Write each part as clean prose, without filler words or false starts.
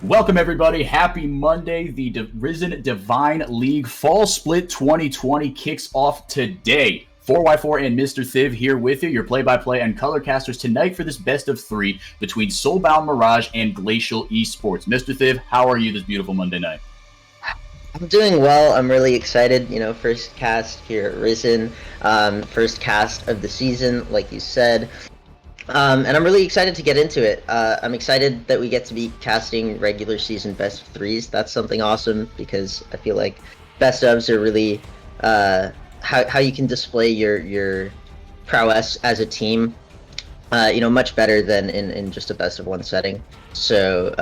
Welcome, everybody. Happy Monday. The Risen Divine League Fall Split 2020 kicks off today. 4x4 and Mr. Thiv here with you, your play-by-play and color casters tonight for this best of three between Soulbound, Mirage, and Glacial Esports. Mr. Thiv, how are you this beautiful Monday night? I'm doing well. I'm really excited. First cast here at Risen, first cast of the season, like you said. And I'm really excited to get into it. I'm excited that we get to be casting regular season best of threes. That's something awesome because I feel like best ofs are really how you can display your prowess as a team. Much better than in just a best of one setting. So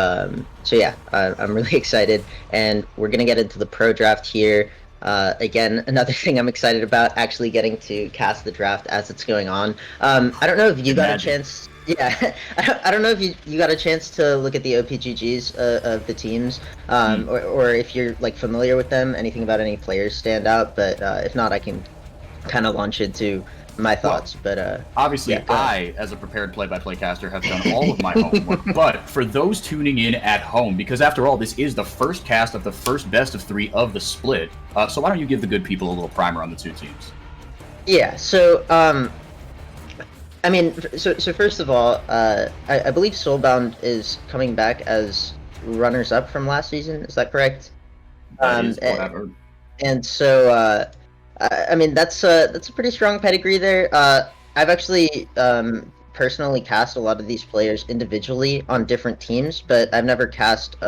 yeah, I'm really excited, and we're gonna get into the pro draft here. Again, another thing I'm excited about, actually getting to cast the draft as it's going on. I don't know if you got a chance. Yeah, I don't know if you got a chance to look at the OPGGs of the teams, or if you're like familiar with them, anything about any players stand out. But if not, I can kind of launch into my thoughts. But obviously, yeah, I, as a prepared play-by-play caster, have done all of my homework. But for those tuning in at home, because after all, this is the first cast of the first best of three of the split. So why don't you give the good people a little primer on the two teams? Yeah. So so first of all, I believe Soulbound is coming back as runners-up from last season. Is that correct? That is what I've heard. And so, that's a pretty strong pedigree there. I've actually personally cast a lot of these players individually on different teams, but I've never cast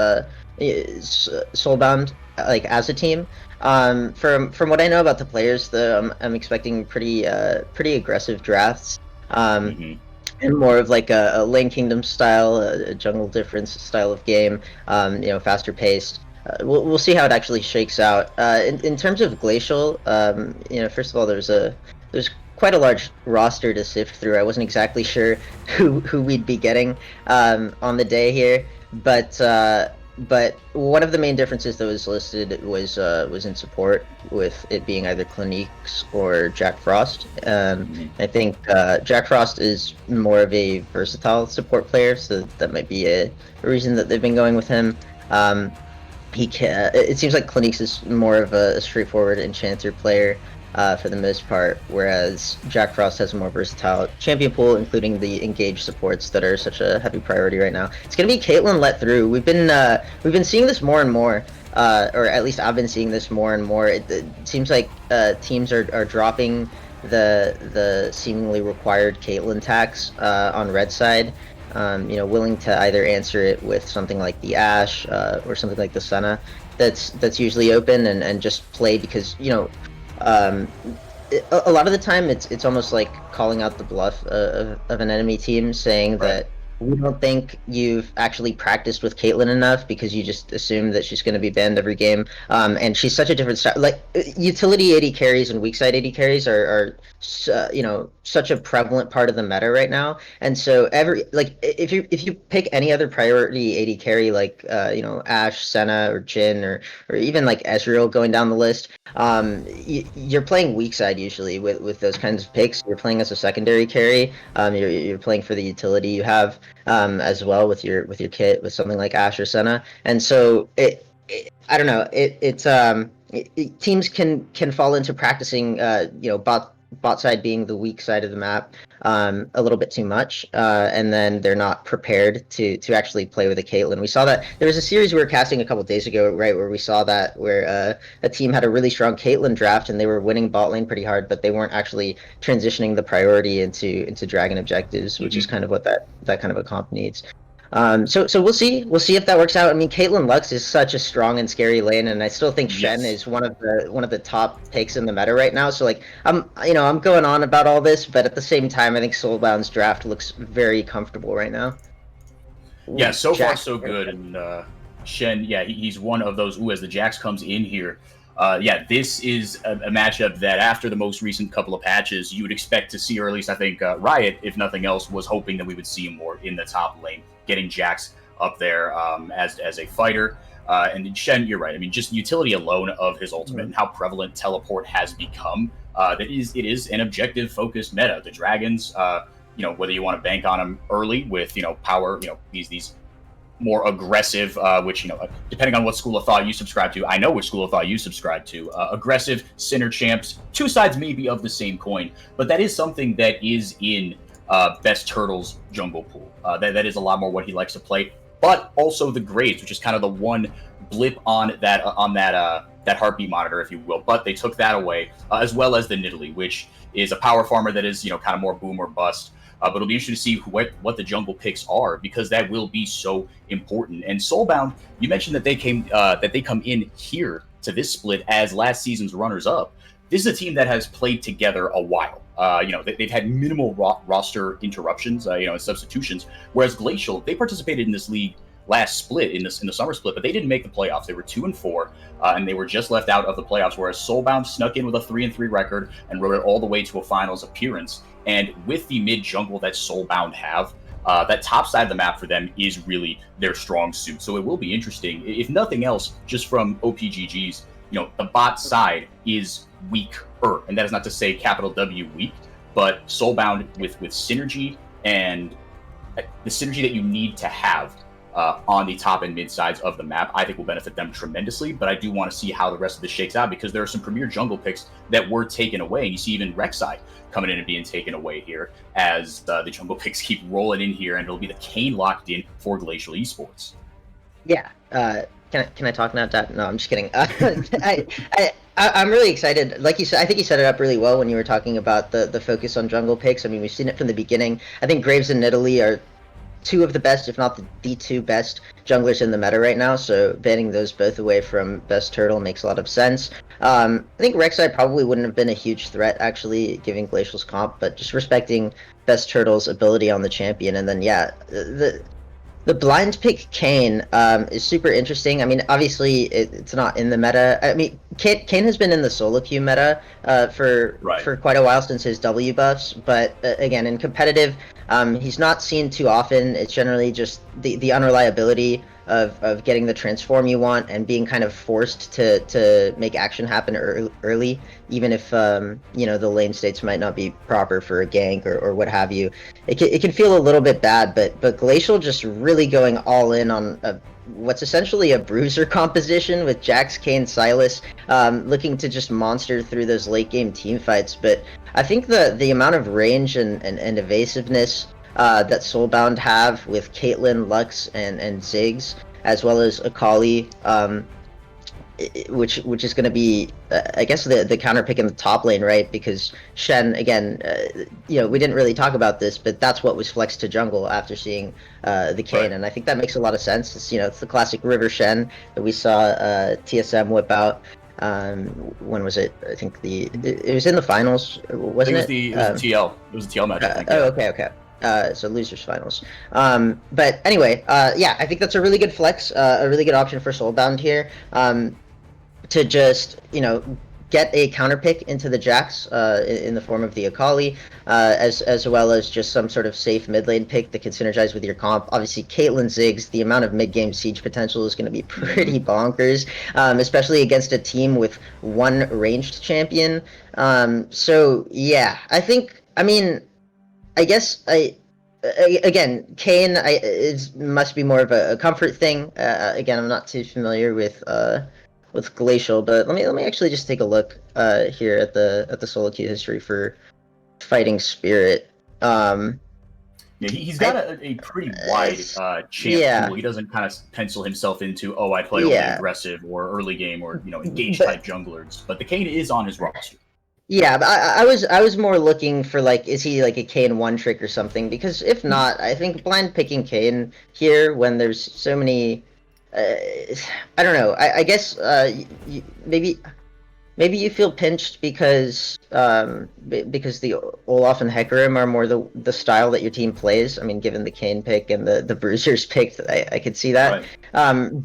Soulbound like as a team. From what I know about the players, though, I'm expecting pretty aggressive drafts. And more of like a Lane Kingdom style, a Jungle Difference style of game. Faster paced. We'll see how it actually shakes out. In terms of Glacial, first of all, there's quite a large roster to sift through. I wasn't exactly sure who we'd be getting on the day here, but one of the main differences that was listed was in support, with it being either Cliniques or Jack Frost. I think Jack Frost is more of a versatile support player, so that might be a reason that they've been going with him. It seems like Cliniques is more of a straightforward enchanter player for the most part, whereas Jack Frost has a more versatile champion pool, including the engaged supports that are such a heavy priority right now. It's going to be Caitlyn let through. We've been seeing this more and more, or at least I've been seeing this more and more. It seems like teams are dropping the seemingly required Caitlyn tax on red side. Willing to either answer it with something like the Ashe or something like the Senna that's usually open, and just play because a lot of the time it's almost like calling out the bluff of an enemy team, saying that we don't think you've actually practiced with Caitlyn enough because you just assume that she's going to be banned every game. And she's such a different style. Like utility AD carries and weak side AD carries are such a prevalent part of the meta right now. And so if you pick any other priority AD carry like Ashe, Senna, or Jhin, or even like Ezreal going down the list, you're playing weak side usually with those kinds of picks. You're playing as a secondary carry. You're playing for the utility you have. As well with your kit with something like Ashe or Senna, and so I don't know. Teams can fall into practicing bot side being the weak side of the map a little bit too much, and then they're not prepared to actually play with a Caitlyn. We saw that there was a series we were casting a couple days ago, right, where we saw that where a team had a really strong Caitlyn draft and they were winning bot lane pretty hard, but they weren't actually transitioning the priority into dragon objectives, which is kind of what that kind of a comp needs. So we'll see if that works out. I mean, Caitlyn Lux is such a strong and scary lane, and I still think Shen is one of the top picks in the meta right now. So like I'm going on about all this, but at the same time, I think Soulbound's draft looks very comfortable right now. Yeah, so far so good. And Shen, yeah, he's one of those. As the Jax comes in here, this is a matchup that after the most recent couple of patches, you would expect to see, or at least I think Riot, if nothing else, was hoping that we would see more in the top lane, getting Jax up there as a fighter. And Shen, you're right. I mean, just utility alone of his ultimate and how prevalent teleport has become. It is an objective-focused meta. The dragons, whether you want to bank on them early with, power, these more aggressive, which, depending on what school of thought you subscribe to, I know which school of thought you subscribe to, aggressive center champs, two sides maybe of the same coin, but that is something that is in Best Turtle's jungle pool. That is a lot more what he likes to play, but also the grades, which is kind of the one blip on that heartbeat monitor, if you will. But they took that away, as well as the Nidalee, which is a power farmer that is, kind of more boom or bust. But it'll be interesting to see what the jungle picks are, because that will be so important. And Soulbound, you mentioned that they come in here to this split as last season's runners-up. This is a team that has played together a while. They've had minimal roster interruptions, and substitutions. Whereas Glacial, they participated in this league last split in the summer split, but they didn't make the playoffs. They were 2-4, and they were just left out of the playoffs. Whereas Soulbound snuck in with a 3-3 record and rode it all the way to a finals appearance. And with the mid jungle that Soulbound have, that top side of the map for them is really their strong suit. So it will be interesting, if nothing else, just from OPGG's. The bot side is weaker, and that is not to say capital W weak, but Soulbound with synergy and the synergy that you need to have on the top and mid sides of the map, I think will benefit them tremendously. But I do want to see how the rest of this shakes out, because there are some premier jungle picks that were taken away, and you see even Rek'Sai coming in and being taken away here as the jungle picks keep rolling in here, and it'll be the Kayn locked in for Glacial Esports. Yeah. Can I talk now, Dad? No, I'm just kidding. I'm really excited. Like you said, I think you set it up really well when you were talking about the focus on jungle picks. I mean, we've seen it from the beginning. I think Graves and Nidalee are two of the best, if not the two best junglers in the meta right now, so banning those both away from Best Turtle makes a lot of sense. I think Rek'Sai probably wouldn't have been a huge threat, actually, giving Glacial's comp, but just respecting Best Turtle's ability on the champion. And then, yeah, the blind pick Kayn is super interesting. I mean, obviously, it's not in the meta. I mean, Kayn has been in the solo queue meta for quite a while, since his W buffs, but again, in competitive, he's not seen too often. It's generally just the unreliability of getting the transform you want and being kind of forced to make action happen early, even if the lane states might not be proper for a gank or what have you. It can feel a little bit bad, but Glacial just really going all in on what's essentially a bruiser composition with Jax, Kayn, Sylas, looking to just monster through those late game team fights. But I think the amount of range and evasiveness that Soulbound have with Caitlyn, Lux, and Ziggs, as well as Akali, which is going to be, I guess, the counter pick in the top lane, right? Because Shen, again, we didn't really talk about this, but that's what was flexed to jungle after seeing the Kayn, right. And I think that makes a lot of sense. It's the classic River Shen that we saw TSM whip out. When was it? I think it was in the finals, wasn't it? It was TL. It was a TL match, I think. Okay. So losers finals. But anyway, yeah, I think that's a really good flex, a really good option for Soulbound here, to just, get a counter pick into the Jax in the form of the Akali, as well as just some sort of safe mid lane pick that can synergize with your comp. Obviously, Caitlyn Ziggs, the amount of mid game siege potential is going to be pretty bonkers, especially against a team with one ranged champion. So yeah, I guess again, Kayn must be more of a comfort thing. Again, I'm not too familiar with Glacial, but let me actually just take a look here at the solo queue history for Fighting Spirit. Yeah, he's got a pretty wide champ pool. He doesn't kind of pencil himself into, I play only aggressive or early game or engage type junglers. But the Kayn is on his roster. Yeah, but I was more looking for, is he like a Kayn one trick or something? Because if not, I think blind picking Kayn here when there's so many, I don't know. I guess maybe you feel pinched because the Olaf and Hecarim are more the style that your team plays. I mean, given the Kayn pick and the Bruisers pick, I could see that. Right.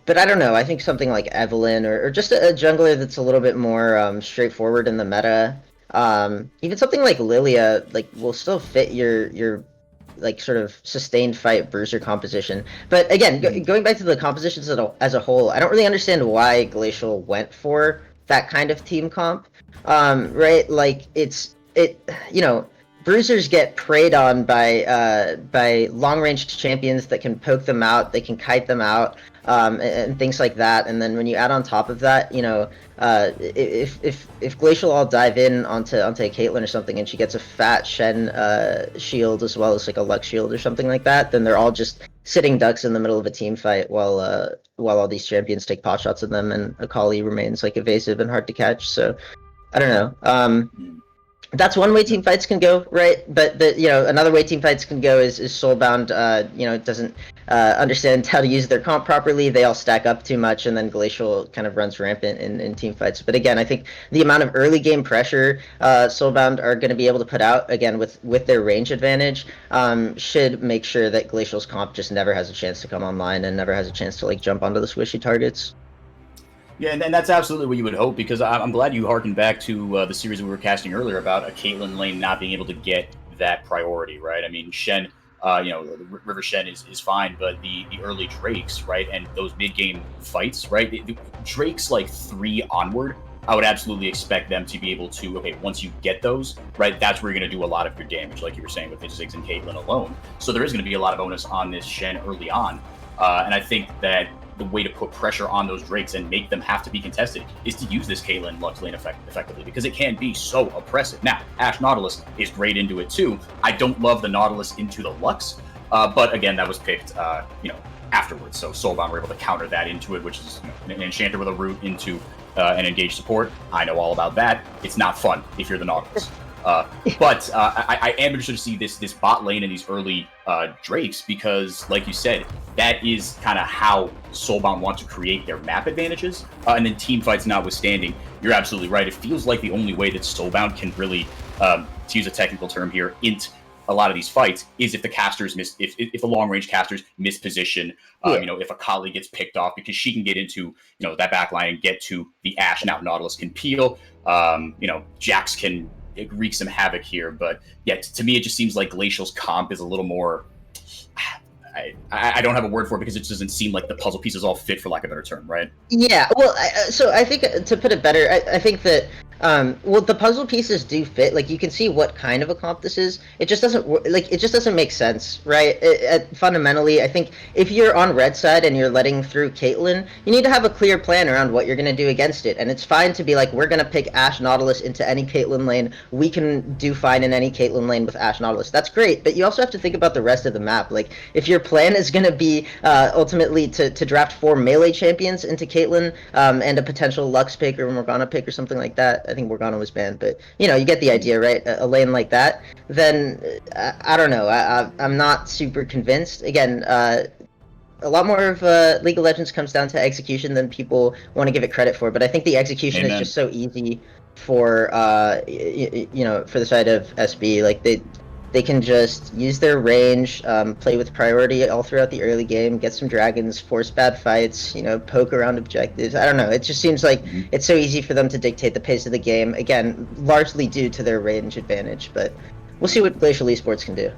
But I don't know. I think something like Evelynn or just a jungler that's a little bit more straightforward in the meta. Even something like Lilia will still fit your sort of sustained fight bruiser composition. But again, going back to the compositions as a whole, I don't really understand why Glacial went for that kind of team comp. Right? bruisers get preyed on by long-range champions that can poke them out, they can kite them out, and things like that. And then when you add on top of that, you know, if Glacial all dive in onto a Caitlyn or something, and she gets a fat Shen shield as well as like a Lux shield or something like that, then they're all just sitting ducks in the middle of a team fight while all these champions take pot shots at them, and Akali remains like evasive and hard to catch. So I don't know. That's one way team fights can go, right? But you know, another way team fights can go is Soulbound. You know, doesn't understand how to use their comp properly. They all stack up too much, and then Glacial kind of runs rampant in team fights. But again, I think the amount of early game pressure Soulbound are going to be able to put out, again with their range advantage, should make sure that Glacial's comp just never has a chance to come online and never has a chance to like jump onto the squishy targets. Yeah, and that's absolutely what you would hope, because I'm glad you harkened back to the series we were casting earlier about a Caitlyn lane not being able to get that priority, right? I mean, Shen, you know, River Shen is fine, but the early Drakes, right, and those mid-game fights, right, Drakes like 3 onward, I would absolutely expect them to be able to, okay, once you get those, right, that's where you're going to do a lot of your damage, like you were saying with Ziggs and Caitlyn alone. So there is going to be a lot of onus on this Shen early on. And I think that the way to put pressure on those Drakes and make them have to be contested is to use this Caitlyn Lux lane effectively, because it can be so oppressive. Now, Ashe Nautilus is great into it too. I don't love the Nautilus into the Lux, but again, that was picked, you know, afterwards. So Soulbound were able to counter that into it, which is, you know, an enchanter with a root into an engaged support. I know all about that. It's not fun if you're the Nautilus. But I am interested to see this bot lane and these early Drakes, because, like you said, that is kind of how Soulbound want to create their map advantages. And then team fights notwithstanding, you're absolutely right. It feels like the only way that Soulbound can really, to use a technical term here, int a lot of these fights is if the casters if the long range casters miss position. You know, if Akali gets picked off, because she can get into, you know, that back line and get to the Ashe. Now Nautilus can peel. You know, Jax can wreak some havoc here, but yeah, to me it just seems like Glacial's comp is a little more, I don't have a word for it, because it just doesn't seem like the puzzle pieces all fit, for lack of a better term, right? Yeah, well, so I think, to put it better, I think that, well, the puzzle pieces do fit. Like, you can see what kind of a comp this is. It just doesn't, like, it just doesn't make sense, right? Fundamentally, I think if you're on red side and you're letting through Caitlyn, you need to have a clear plan around what you're going to do against it. And it's fine to be like, we're going to pick Ashe Nautilus into any Caitlyn lane. We can do fine in any Caitlyn lane with Ashe Nautilus. That's great, but you also have to think about the rest of the map. Like, if your plan is going to be ultimately to draft 4 melee champions into Caitlyn, and a potential Lux pick or Morgana pick or something like that. I think Morgana was banned, but you know, you get the idea, right? A lane like that, then I don't know. I'm not super convinced. Again, a lot more of League of Legends comes down to execution than people want to give it credit for, but I think the execution is just so easy for you know, for the side of SB. Like, they can just use their range, play with priority all throughout the early game, get some dragons, force bad fights, you know, poke around objectives. I don't know. It just seems like it's so easy for them to dictate the pace of the game. Again, largely due to their range advantage, but we'll see what Glacial Esports can do.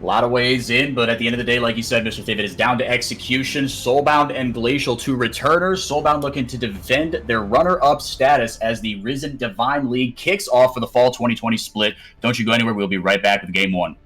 A lot of ways in, but at the end of the day, like you said, Mr. David, it's down to execution. Soulbound and Glacial, 2 returners. Soulbound looking to defend their runner-up status as the Risen Divine League kicks off for the fall 2020 split. Don't you go anywhere. We'll be right back with Game 1.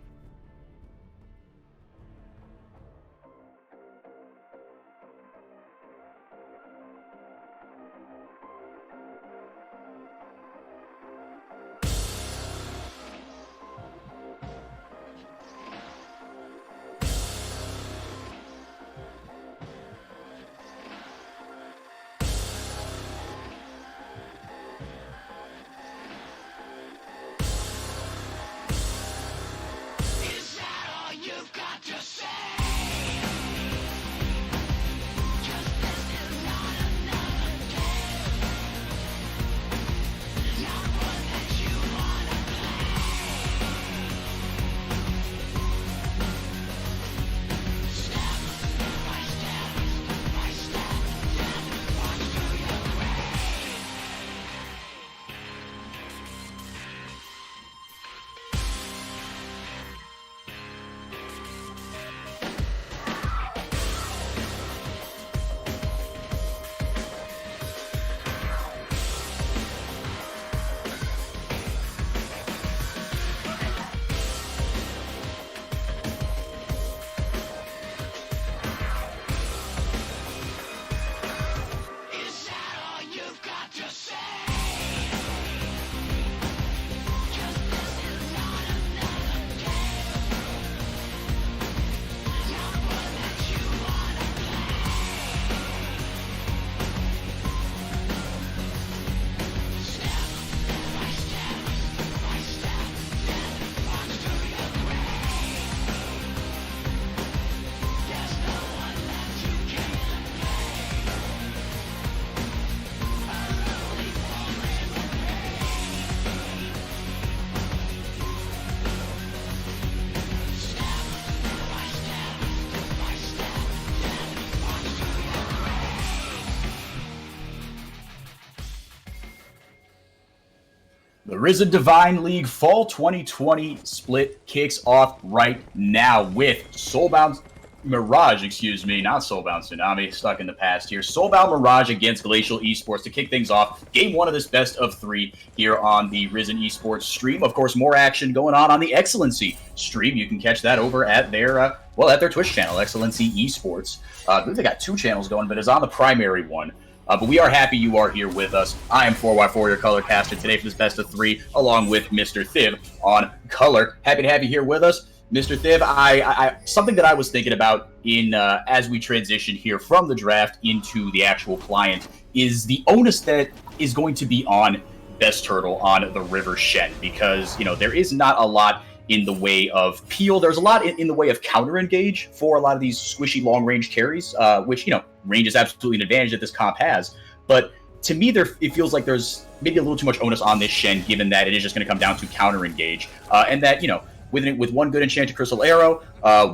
Risen Divine League Fall 2020 split kicks off right now with Soulbound Mirage, not Soulbound Tsunami, stuck in the past here. Soulbound Mirage against Glacial Esports to kick things off. Game 1 of this best of 3 here on the Risen Esports stream. Of course, more action going on the Excellency stream. You can catch that over at their at their Twitch channel, Excellency Esports. I believe they got 2 channels going, but it's on the primary one. But we are happy you are here with us. I am 4x4, your color caster today for this best of 3, along with Mr. Thiv on color. Happy to have you here with us. Mr. Thiv, I something that I was thinking about in as we transition here from the draft into the actual client is the onus that is going to be on Best Turtle on the River Shen, because, you know, there is not a lot in the way of peel. There's a lot in the way of counter engage for a lot of these squishy long range carries, which, you know, range is absolutely an advantage that this comp has. But to me, it feels like there's maybe a little too much onus on this Shen, given that it is just going to come down to counter engage, and that, you know, with one good enchanted crystal arrow,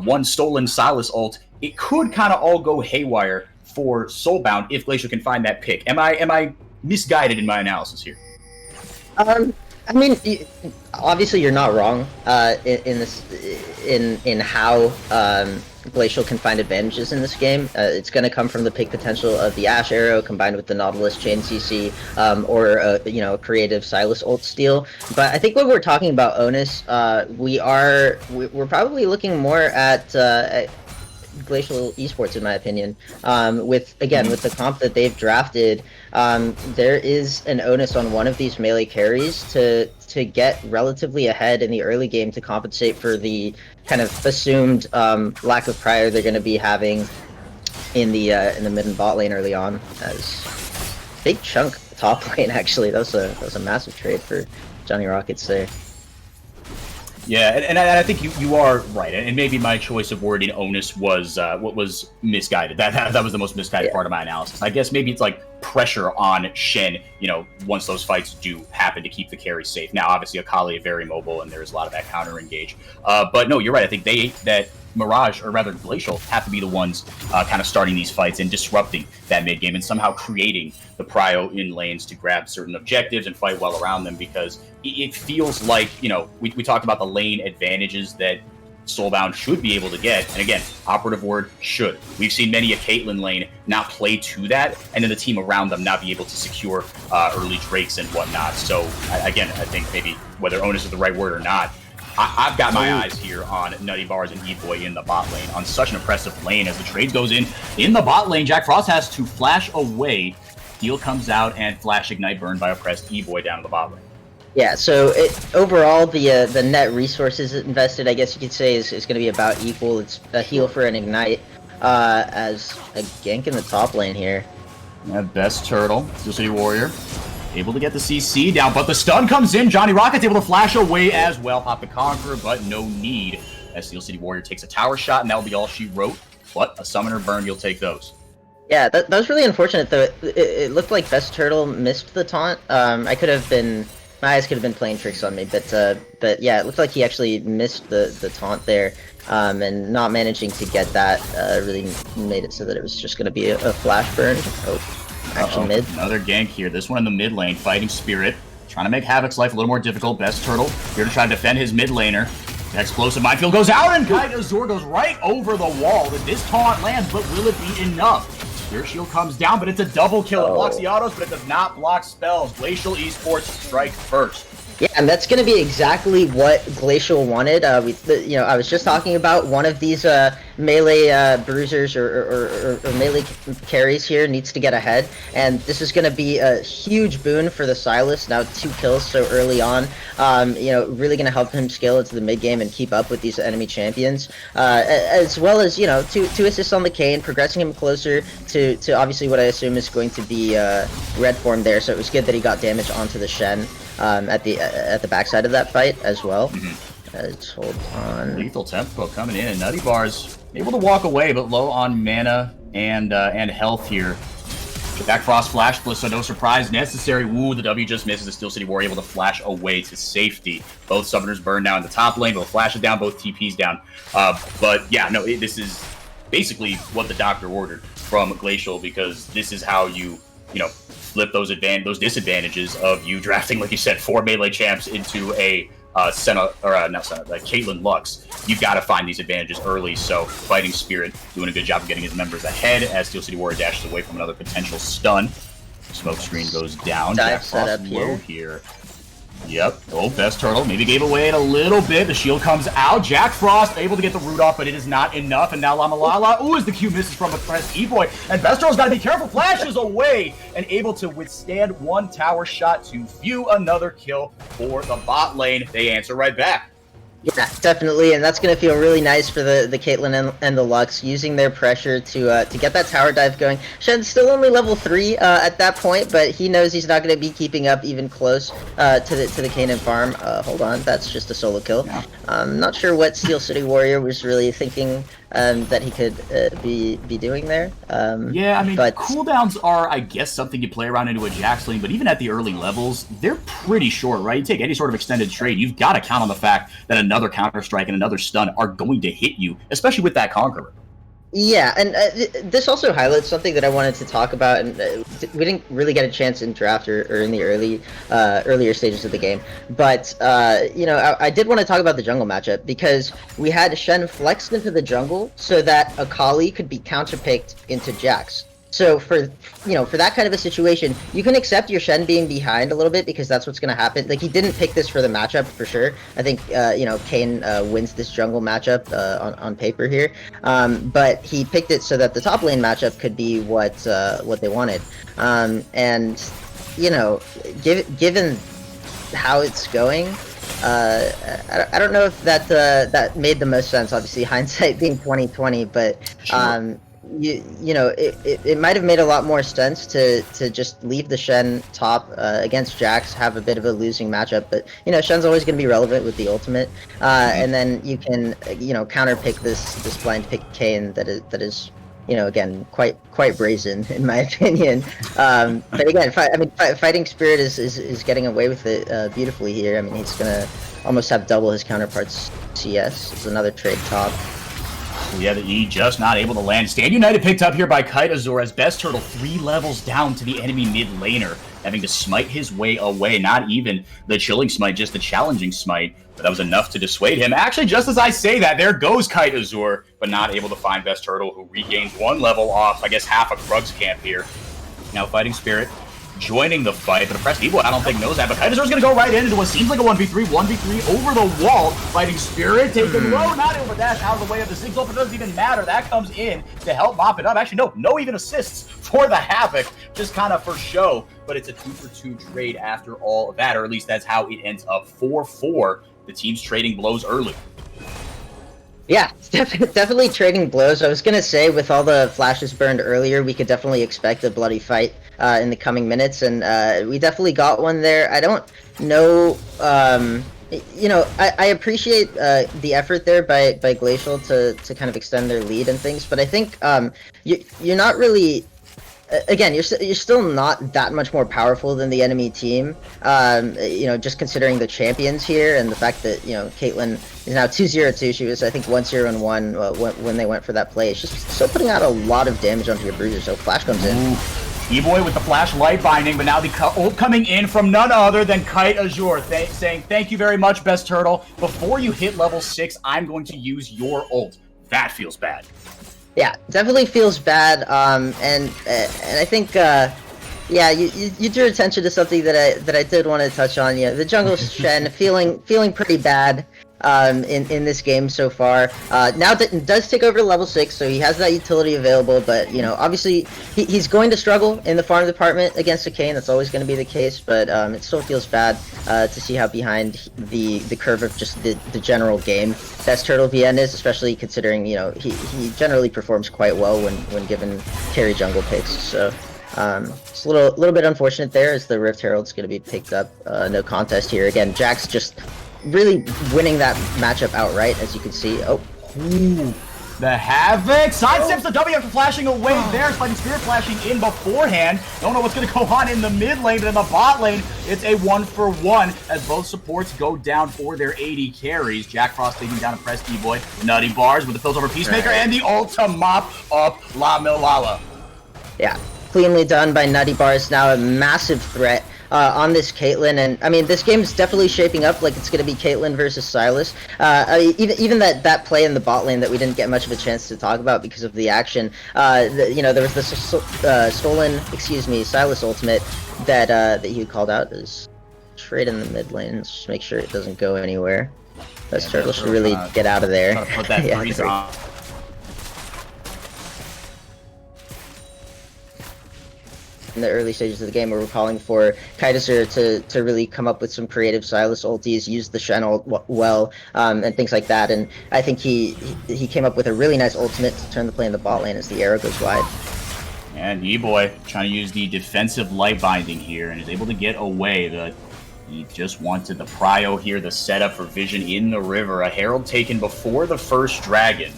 one stolen Silas ult, it could kind of all go haywire for Soulbound if Glacial can find that pick. Am I misguided in my analysis here? I mean, obviously you're not wrong in how Glacial can find advantages in this game. It's going to come from the pick potential of the Ash Arrow combined with the Nautilus Chain CC, or a creative Silas ult steal. But I think when we're talking about onus, we're probably looking more at Glacial Esports, in my opinion. With the comp that they've drafted, there is an onus on one of these melee carries to get relatively ahead in the early game to compensate for the kind of assumed lack of prior they're going to be having in the mid and bot lane early on. As big chunk top lane, actually. That was a massive trade for Johnny Rockets there. Yeah, and I think you are right, and maybe my choice of wording onus was what was misguided. That was the most misguided part of my analysis. I guess maybe it's like pressure on Shen, you know, once those fights do happen to keep the carry safe. Now, obviously, Akali is very mobile, and there's a lot of that counter engage. But no, you're right. I think that Mirage, or rather Glacial, have to be the ones kind of starting these fights and disrupting that mid game and somehow creating the prio in lanes to grab certain objectives and fight well around them, because it feels like, you know, we talked about the lane advantages that Soulbound should be able to get, and again, operative word, should. We've seen many a Caitlyn lane not play to that, and then the team around them not be able to secure early Drakes and whatnot. So, again, I think maybe whether onus is the right word or not, I've got my eyes here on Nutty Bars and E-Boy in the bot lane on such an impressive lane. As the trades goes in the bot lane, Jack Frost has to flash away. Heal comes out and flash ignite burned by oppressed E-Boy down to the bot lane. Yeah, so overall, the net resources invested, I guess you could say, is going to be about equal. It's a heal for an ignite, as a gank in the top lane here. Best Turtle, Steel City Warrior, able to get the CC down, but the stun comes in. Johnny Rockets able to flash away as well. Pop the Conqueror, but no need, as Steel City Warrior takes a tower shot, and that'll be all she wrote. But a Summoner Burn, you'll take those. Yeah, that was really unfortunate, though. It looked like Best Turtle missed the taunt. My eyes could have been playing tricks on me, but yeah, it looked like he actually missed the taunt there, and not managing to get that really made it so that it was just going to be a flash burn. Oh, actually mid. Another gank here. This one in the mid lane, Fighting Spirit, trying to make Havoc's life a little more difficult. Best Turtle here to try to defend his mid laner. The explosive minefield goes out, and Kite Azure goes right over the wall. This taunt lands, but will it be enough? Spirit Shield comes down, but it's a double kill. It blocks the autos, but it does not block spells. Glacial Esports strike first. Yeah, and that's going to be exactly what Glacial wanted. I was just talking about one of these melee bruisers or melee carries here needs to get ahead, and this is going to be a huge boon for the Silas. Now 2 kills so early on, really going to help him scale into the mid game and keep up with these enemy champions, as well as, you know, 2 assists on the Kayn, progressing him closer to obviously what I assume is going to be red form there. So it was good that he got damage onto the Shen at the backside of that fight as well. Let's hold on. Lethal tempo coming in, and Nutty Bars able to walk away, but low on mana and health here. Jack Frost flash split, so no surprise necessary. Woo, the W just misses. The Steel City Warrior able to flash away to safety. Both Summoners burn down in the top lane, both flashes down, both TPs down. But yeah, no, this is basically what the doctor ordered from Glacial, because this is how you flip those disadvantages of you drafting, like you said, 4 melee champs into a Caitlyn Lux. You've got to find these advantages early. So Fighting Spirit doing a good job of getting his members ahead as Steel City Warrior dashes away from another potential stun. Smoke screen goes down. Dive Jack set Frost up low here. Yep. Oh, Best Turtle maybe gave away it a little bit. The shield comes out. Jack Frost able to get the root off, but it is not enough. And now Lama Lala, as the Q misses from a press E-Boy. And Best Turtle's got to be careful. Flashes away and able to withstand one tower shot to view another kill for the bot lane. They answer right back. Yeah, definitely, and that's going to feel really nice for the Caitlyn and the Lux, using their pressure to get that tower dive going. Shen's still only level 3 at that point, but he knows he's not going to be keeping up even close to the Kanan farm. Hold on, that's just a solo kill. Yeah. I'm not sure what Steel City Warrior was really thinking that he could be doing there. Yeah, I mean, but cooldowns are, I guess, something you play around into a Jax lane, but even at the early levels, they're pretty short, right? You take any sort of extended trade, you've got to count on the fact that another Counter-Strike and another stun are going to hit you, especially with that Conqueror. Yeah, and this also highlights something that I wanted to talk about, and we didn't really get a chance in draft or in the earlier stages of the game. But I did want to talk about the jungle matchup, because we had Shen flexed into the jungle so that Akali could be counterpicked into Jax. So for that kind of a situation, you can accept your Shen being behind a little bit, because that's what's going to happen. Like, he didn't pick this for the matchup for sure. I think Kayn wins this jungle matchup on paper here, but he picked it so that the top lane matchup could be what they wanted. And given how it's going, I don't know if that made the most sense. Obviously, hindsight being 2020, but. Sure. It might have made a lot more sense to just leave the Shen top against Jax, have a bit of a losing matchup, but Shen's always going to be relevant with the ultimate, and then you can counterpick this blind pick Kayn that is again quite brazen in my opinion. But again, Fighting Spirit is getting away with it beautifully here. I mean, he's gonna almost have double his counterpart's CS. It's another trade top. Yeah, the E just not able to land. Stand United picked up here by Kaitazor as Best Turtle 3 levels down to the enemy mid laner, having to smite his way away. Not even the chilling smite, just the challenging smite. But that was enough to dissuade him. Actually, just as I say that, there goes Kaitazor, but not able to find Best Turtle, who regains 1 level off, I guess, half of Krug's camp here. Now Fighting Spirit joining the fight, but a pressed E-Boy I don't think knows that, but Kaitazor's gonna go right into what seems like a 1v3 over the wall. Fighting Spirit taken low, not able to dash out of the way of the Ziggs, but it doesn't even matter. That comes in to help mop it up. Actually, no even assists for the Havoc, just kind of for show, but it's a 2-for-2 trade after all of that, or at least that's how it ends up. 4-4, the team's trading blows early. Yeah, definitely trading blows. I was going to say, with all the flashes burned earlier, we could definitely expect a bloody fight in the coming minutes, and we definitely got one there. I don't know, I appreciate the effort there by Glacial to kind of extend their lead and things, but I think you're not really... Again, you're still not that much more powerful than the enemy team. Just considering the champions here and the fact that Caitlyn is now 2-0-2. She was, I think, 1-0-1 when they went for that play. It's just still putting out a lot of damage onto your bruiser. So Flash comes in. E-Boy with the Flash light binding, but now the ult coming in from none other than Kaitazor, saying thank you very much, Best Turtle. Before you hit level 6, I'm going to use your ult. That feels bad. Yeah, definitely feels bad, and I think, you drew attention to something that I did want to touch on. Yeah, the jungle Shen feeling pretty bad in this game so far. Now that does take over to level 6, so he has that utility available, but obviously he's going to struggle in the farm department against a Kayn. That's always going to be the case, but it still feels bad to see how behind the curve of just the general game Best Turtle VN is, especially considering he generally performs quite well when given carry jungle picks. So it's a little bit unfortunate there, as the Rift Herald's going to be picked up. No contest here. Again, Jax just really winning that matchup outright, as you can see. Oh, ooh. The Havoc sidesteps the W after flashing away there. Fighting Spirit flashing in beforehand. Don't know what's going to go on in the mid lane, but in the bot lane, it's a 1-for-1 as both supports go down for their 80 carries. Jack Frost taking down a pressed E-Boy. Nutty Bars with the fills over Peacemaker and the ult to mop up La Milala. Yeah, cleanly done by Nutty Bars. Now a massive threat on this Caitlyn, and I mean this game is definitely shaping up like it's going to be Caitlyn versus Sylas. Even that play in the bot lane that we didn't get much of a chance to talk about because of the action. You know, there was this stolen, Sylas ultimate that he called out as trade in the mid lane. Let's just make sure it doesn't go anywhere. That's Turtle should really get out of there. Put that freeze on. In the early stages of the game, where we're calling for Kaiser to really come up with some creative Sylas ultis, use the Shen ult well, and things like that. And I think he came up with a really nice ultimate to turn the play in the bot lane as the arrow goes wide. And E-Boy trying to use the defensive light binding here and is able to get away. He just wanted the prio here, the setup for Vision in the river. A Herald taken before the first dragon.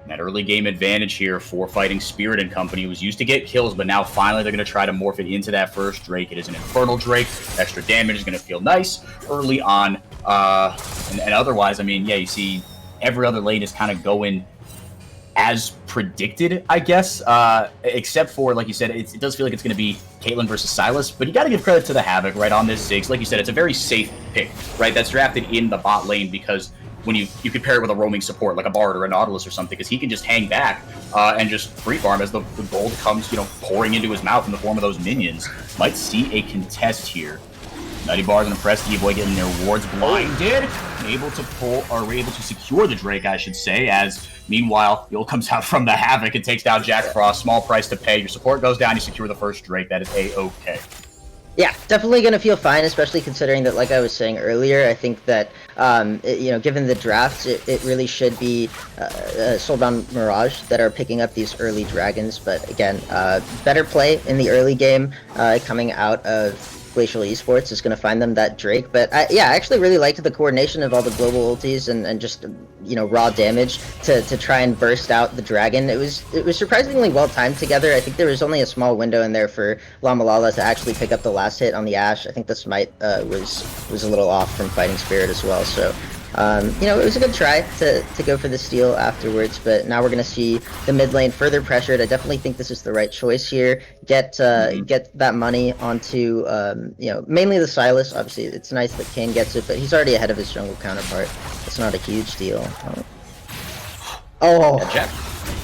That early game advantage here for Fighting Spirit and company was used to get kills, but now finally they're going to try to morph it into that first Drake. It is an Infernal Drake. Extra damage is going to feel nice early on. And otherwise, I mean, yeah, you see every other lane is kind of going as predicted, I guess, except for, like you said, it does feel like it's going to be Caitlyn versus Sylas, but you got to give credit to the Havoc, right, on this Ziggs. Like you said, it's a very safe pick, right, that's drafted in the bot lane because when you compare it with a roaming support like a Bard or a Nautilus or something, because he can just hang back and just free farm as the gold comes, you know, pouring into his mouth in the form of those minions. Might see a contest here. Nutty Bars and Impressed E-Boy getting their wards blinded, able to secure the Drake, I should say, as meanwhile, the ult comes out from the Havoc and takes down Jack Frost. Small price to pay. Your support goes down, you secure the first Drake. That is A-okay. Yeah, definitely going to feel fine, especially considering that, like I was saying earlier, I think that, you know, given the draft, it really should be Soulbound Mirage that are picking up these early dragons. But again, better play in the early game coming out of Glacial Esports is going to find them that Drake. But yeah, I actually really liked the coordination of all the global ultis and just, you know, raw damage to try and burst out the dragon. It was surprisingly well timed together. I think there was only a small window in there for Lamalala to actually pick up the last hit on the Ashe. I think the smite was a little off from Fighting Spirit as well. So you know, it was a good try to go for the steal afterwards, but now we're going to see the mid lane further pressured. I definitely think this is the right choice here. Get that money onto, you know, mainly the Sylas. Obviously, it's nice that Kane gets it, but he's already ahead of his jungle counterpart. It's not a huge deal. Oh. Yeah,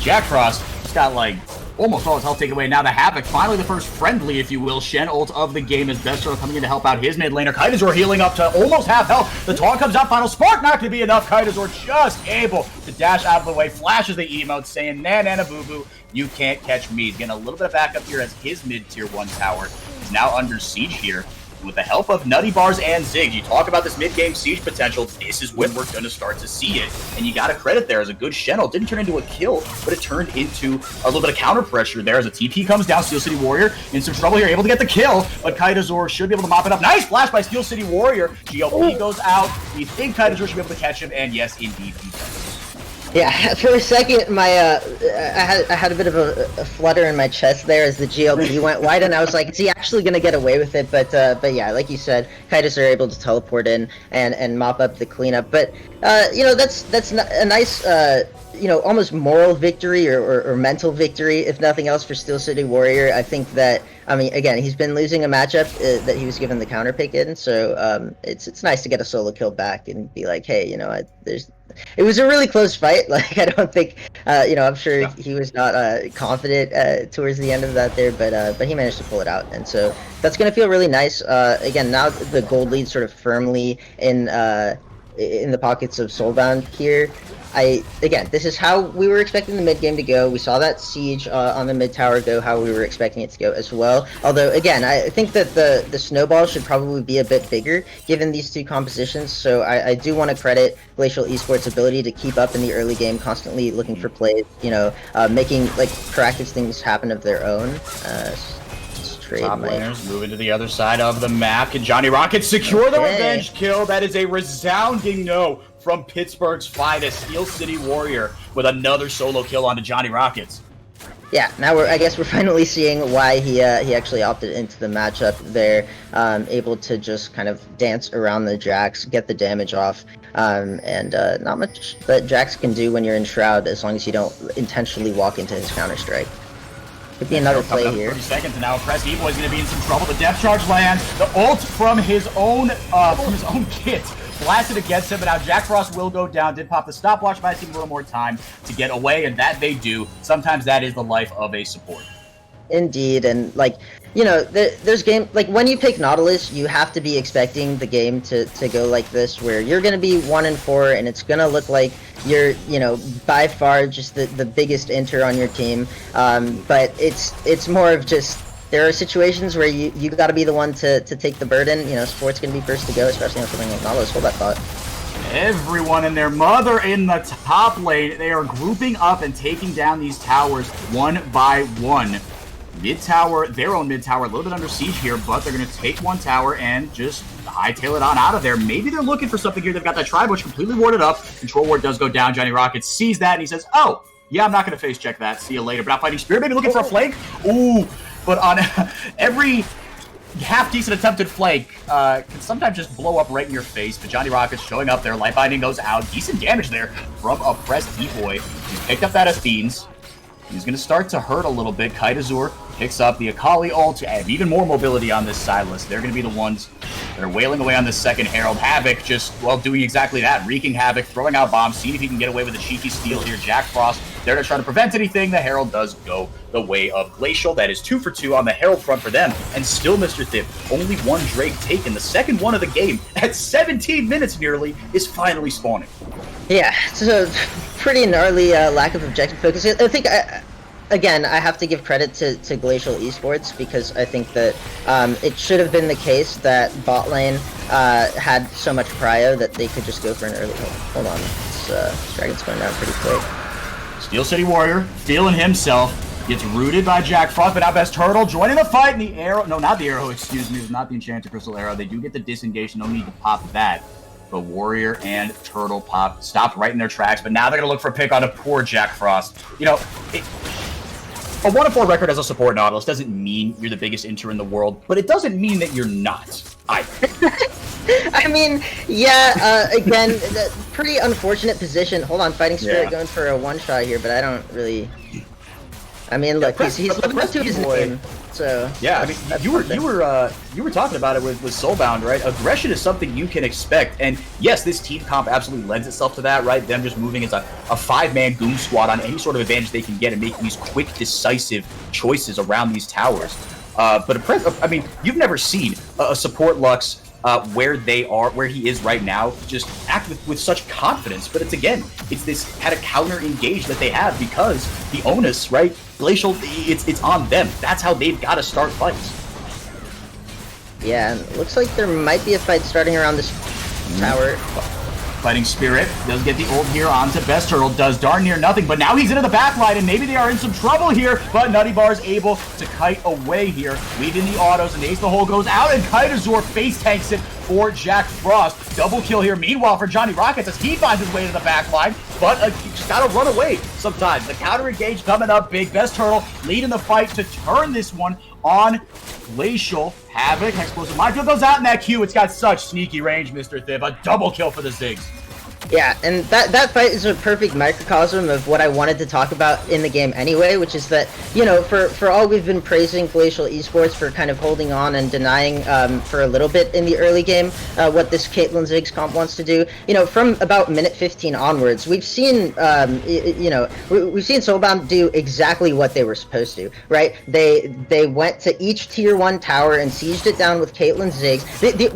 Jack Frost just got, like, almost all his health taken away. Now the Havoc, finally the first friendly, if you will, Shen ult of the game as Bestro coming in to help out his mid laner. Kaitazor healing up to almost half health. The taunt comes out, final spark not going to be enough. Kaitazor just able to dash out of the way, flashes the emote saying, nah, nah, boo boo, you can't catch me. He's getting a little bit of backup here as his mid tier 1 tower is now under siege here. With the help of Nutty Bars and Ziggs, you talk about this mid-game siege potential, this is when we're going to start to see it. And you got to credit there as a good Shen ult. Didn't turn into a kill, but it turned into a little bit of counter pressure there as a TP comes down. Steel City Warrior in some trouble here, able to get the kill, but Kaitazor should be able to mop it up. Nice flash by Steel City Warrior. GLP goes out. We think Kaitazor should be able to catch him, and yes, indeed, he does. Yeah, for a second, my I had a bit of a flutter in my chest there as the GLP went wide, and I was like, is he actually going to get away with it? But yeah, like you said, Kaitis are able to teleport in and mop up the cleanup. But you know, that's a nice you know, almost moral victory or mental victory, if nothing else, for Steel City Warrior. I think that, I mean, again, he's been losing a matchup that he was given the counter pick in, so it's nice to get a solo kill back and be like, hey, you know, it was a really close fight. Like, I don't think, you know, I'm sure he was not confident towards the end of that there, but he managed to pull it out, and so that's going to feel really nice. Again, now the gold lead sort of firmly in the pockets of Soulbound here. Again, this is how we were expecting the mid game to go. We saw that siege on the mid tower go how we were expecting it to go as well. Although, again, I think that the snowball should probably be a bit bigger given these two compositions. So I do want to credit Glacial Esports' ability to keep up in the early game, constantly looking for plays, you know, making like proactive things happen of their own. Top laners moving to the other side of the map. Can Johnny Rocket secure the revenge kill? That is a resounding no from Pittsburgh's finest, Steel City Warrior, with another solo kill onto Johnny Rockets. Yeah, now I guess we're finally seeing why he actually opted into the matchup there, able to just kind of dance around the Jax, get the damage off, and not much that Jax can do when you're in Shroud as long as you don't intentionally walk into his Counter-Strike. Could be another Coming play up in here. 30 seconds, and now Press E-Boy's going to be in some trouble. The depth charge lands. The ult from his own kit blasted against him, but now Jack Frost will go down. Did pop the stopwatch, but I think a little more time to get away, and that they do. Sometimes that is the life of a support. Indeed, and like, you know, there's game, like when you pick Nautilus, you have to be expecting the game to go like this, where you're going to be 1-4, and it's going to look like you're, you know, by far just the biggest inter on your team. But it's more of just, there are situations where you got to be the one to take the burden. You know, Sport's going to be first to go, especially on something like Nautilus. Hold that thought. Everyone and their mother in the top lane. They are grouping up and taking down these towers one by one. Mid-tower, their own mid-tower, a little bit under siege here, but they're going to take one tower and just hightail it on out of there. Maybe they're looking for something here. They've got that tribe, which completely warded up. Control ward does go down. Johnny Rockets sees that, and he says, oh, yeah, I'm not going to face check that. See you later. But now Fighting Spirit, maybe looking for a flank. Ooh, but on every half-decent attempted flank can sometimes just blow up right in your face. But Johnny Rockets showing up there. Light Binding goes out. Decent damage there from a pressed E-Boy. He's picked up that Athenes. He's going to start to hurt a little bit. Kaitazur picks up the Akali ult and even more mobility on this Silas. They're going to be the ones that are wailing away on this second Herald. Havoc just, well, doing exactly that. Wreaking havoc, throwing out bombs, seeing if he can get away with a cheeky steal here. Jack Frost there to try to prevent anything. The Herald does go the way of Glacial. That is 2 for 2 on the Herald front for them. And still, Mr. Thib, only one Drake taken. The second one of the game at 17 minutes nearly is finally spawning. Yeah, it's a pretty gnarly lack of objective focus. I think, again, I have to give credit to Glacial Esports, because I think that it should have been the case that bot lane had so much prio that they could just go for an early... Hold on, this Dragon's going down pretty quick. Steel City Warrior, feeling himself, gets rooted by Jack Frost, but now Best Turtle joining the fight, and the arrow... No, not the arrow, excuse me. It's not the Enchanted Crystal Arrow. They do get the disengage, no need to pop that. But Warrior and Turtle pop stopped right in their tracks, but now they're going to look for a pick on a poor Jack Frost. You know, a 1-4 record as a support Nautilus doesn't mean you're the biggest inter in the world, but it doesn't mean that you're not either. I mean, yeah, again, pretty unfortunate position. Hold on, Fighting Spirit going for a one-shot here, but I don't really... I mean, look, he's living up to his name, so... Yeah, I mean, you were talking about it with Soulbound, right? Aggression is something you can expect, and yes, this team comp absolutely lends itself to that, right? Them just moving as a 5-man goon squad on any sort of advantage they can get and making these quick, decisive choices around these towers. But I mean, you've never seen a support Lux where he is right now, just act with such confidence. But it's this kind of counter engage that they have because the onus, right? Glacial, it's on them. That's how they've got to start fights. Yeah, and it looks like there might be a fight starting around this tower. Fighting Spirit does get the ult here onto Best Turtle, does darn near nothing, but now he's into the back line, and maybe they are in some trouble here, but Nutty Bar is able to kite away here, leaving the autos, and Ace the Hole goes out, and Kaitazur face tanks it for Jack Frost. Double kill here, meanwhile, for Johnny Rockets as he finds his way to the back line, but you just gotta run away sometimes. The counter engage coming up big. Best Turtle leading the fight to turn this one on Glacial. Havoc, explosive minefield goes out in that Q. It's got such sneaky range, Mr. Thib. A double kill for the Ziggs. Yeah, and that fight is a perfect microcosm of what I wanted to talk about in the game anyway, which is that, you know, for all we've been praising Glacial Esports for kind of holding on and denying for a little bit in the early game what this Caitlyn Ziggs comp wants to do, you know, from about minute 15 onwards, we've seen, you know, we've seen Soulbound do exactly what they were supposed to, right? They went to each tier 1 tower and sieged it down with Caitlyn Ziggs.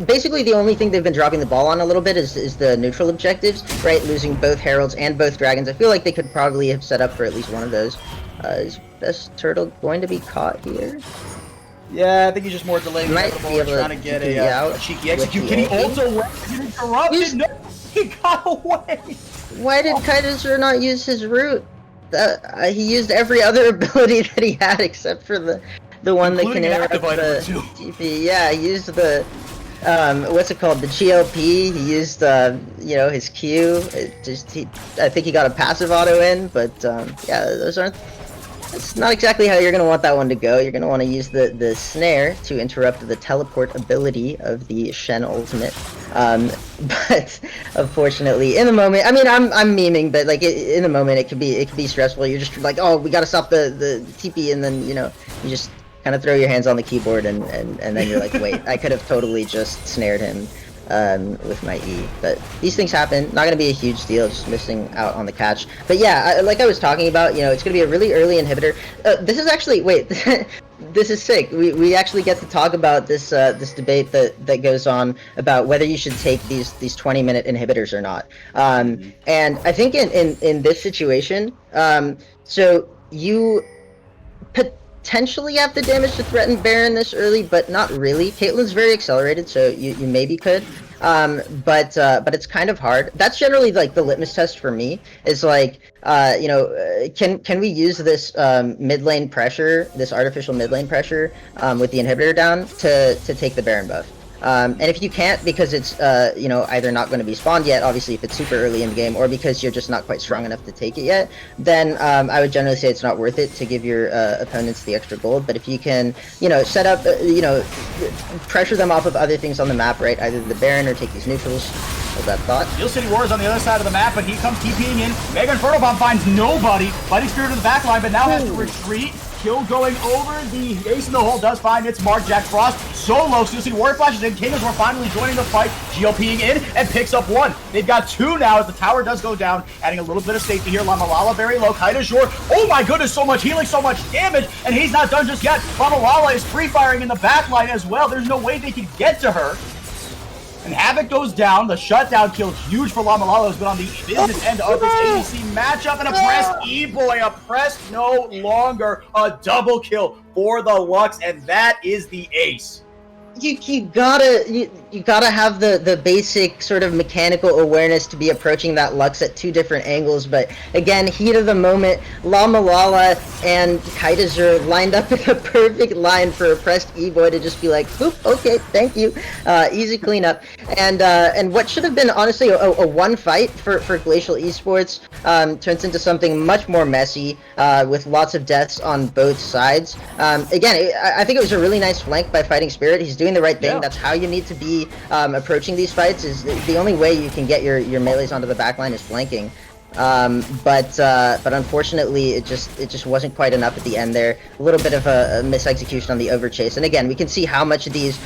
Basically, the only thing they've been dropping the ball on a little bit is the neutral objectives. Right, losing both Heralds and both Dragons. I feel like they could probably have set up for at least one of those. Is Best Turtle going to be caught here? Yeah, I think he's just more delaying. Might be able trying to get a cheeky execute. Can he also get interrupted? No, he got away. Why did Kaitazur not use his root? He used every other ability that he had except for the one that can interrupt the TP. Yeah, he used the... what's it called? The GLP. He used, you know, his Q. I think he got a passive auto in, but yeah, those aren't That's not exactly how you're going to want that one to go. You're going to want to use the snare to interrupt the teleport ability of the Shen ultimate. But unfortunately, in the moment, I mean, I'm memeing, but like in the moment, it could be stressful. You're just like, oh, we got to stop the TP, and then you just kind of throw your hands on the keyboard, and then you're like, wait, I could have totally just snared him with my E. But these things happen. Not going to be a huge deal, just missing out on the catch. But yeah, like I was talking about, it's going to be a really early inhibitor. This is actually, wait, this is sick. We actually get to talk about this this debate that goes on about whether you should take these 20-minute inhibitors or not. And I think in this situation, so you potentially have the damage to threaten Baron this early, but not really. Caitlyn's very accelerated, so you maybe could. But it's kind of hard. That's generally like the litmus test for me. Is like, can we use this mid lane pressure, this artificial mid lane pressure, with the inhibitor down to take the Baron buff? And if you can't, because it's either not going to be spawned yet, obviously if it's super early in the game, or because you're just not quite strong enough to take it yet, then I would generally say it's not worth it to give your opponents the extra gold. But if you can, set up, pressure them off of other things on the map, right? Either the Baron or take these neutrals. Hold that thought. Steel City Warriors on the other side of the map, but he comes TPing in. Mega Inferno Bomb finds nobody. Fighting Spirit in the back line, but now has to retreat. Kill going over. The ace in the hole does find its mark. Jack Frost solo. Steel City Warrior flashes in. Kingers were finally joining the fight. GLPing in and picks up one. They've got two now as the tower does go down, adding a little bit of safety here. Lamalala very low. Kaida Jor. Oh my goodness, so much healing, so much damage, and he's not done just yet. Lamalala is free firing in the back line as well. There's no way they can get to her. And Havoc goes down. The shutdown kill huge for Lamalala, who's been on the business end of this ADC matchup. And a pressed E-Boy, a pressed no longer. A double kill for the Lux, and that is the ace. You gotta have the basic sort of mechanical awareness to be approaching that Lux at two different angles. But again, heat of the moment, Lamalala and Kaidazur lined up in a perfect line for a pressed E-Boy to just be like, boop, okay, thank you, easy cleanup. And what should have been honestly a one fight for Glacial Esports turns into something much more messy, with lots of deaths on both sides. Again, I think it was a really nice flank by Fighting Spirit. He's doing the right thing. Yeah. That's how you need to be approaching these fights. Is the only way you can get your melees onto the backline is flanking. But unfortunately, it just wasn't quite enough at the end there. A little bit of a misexecution on the overchase. And again, we can see how much of these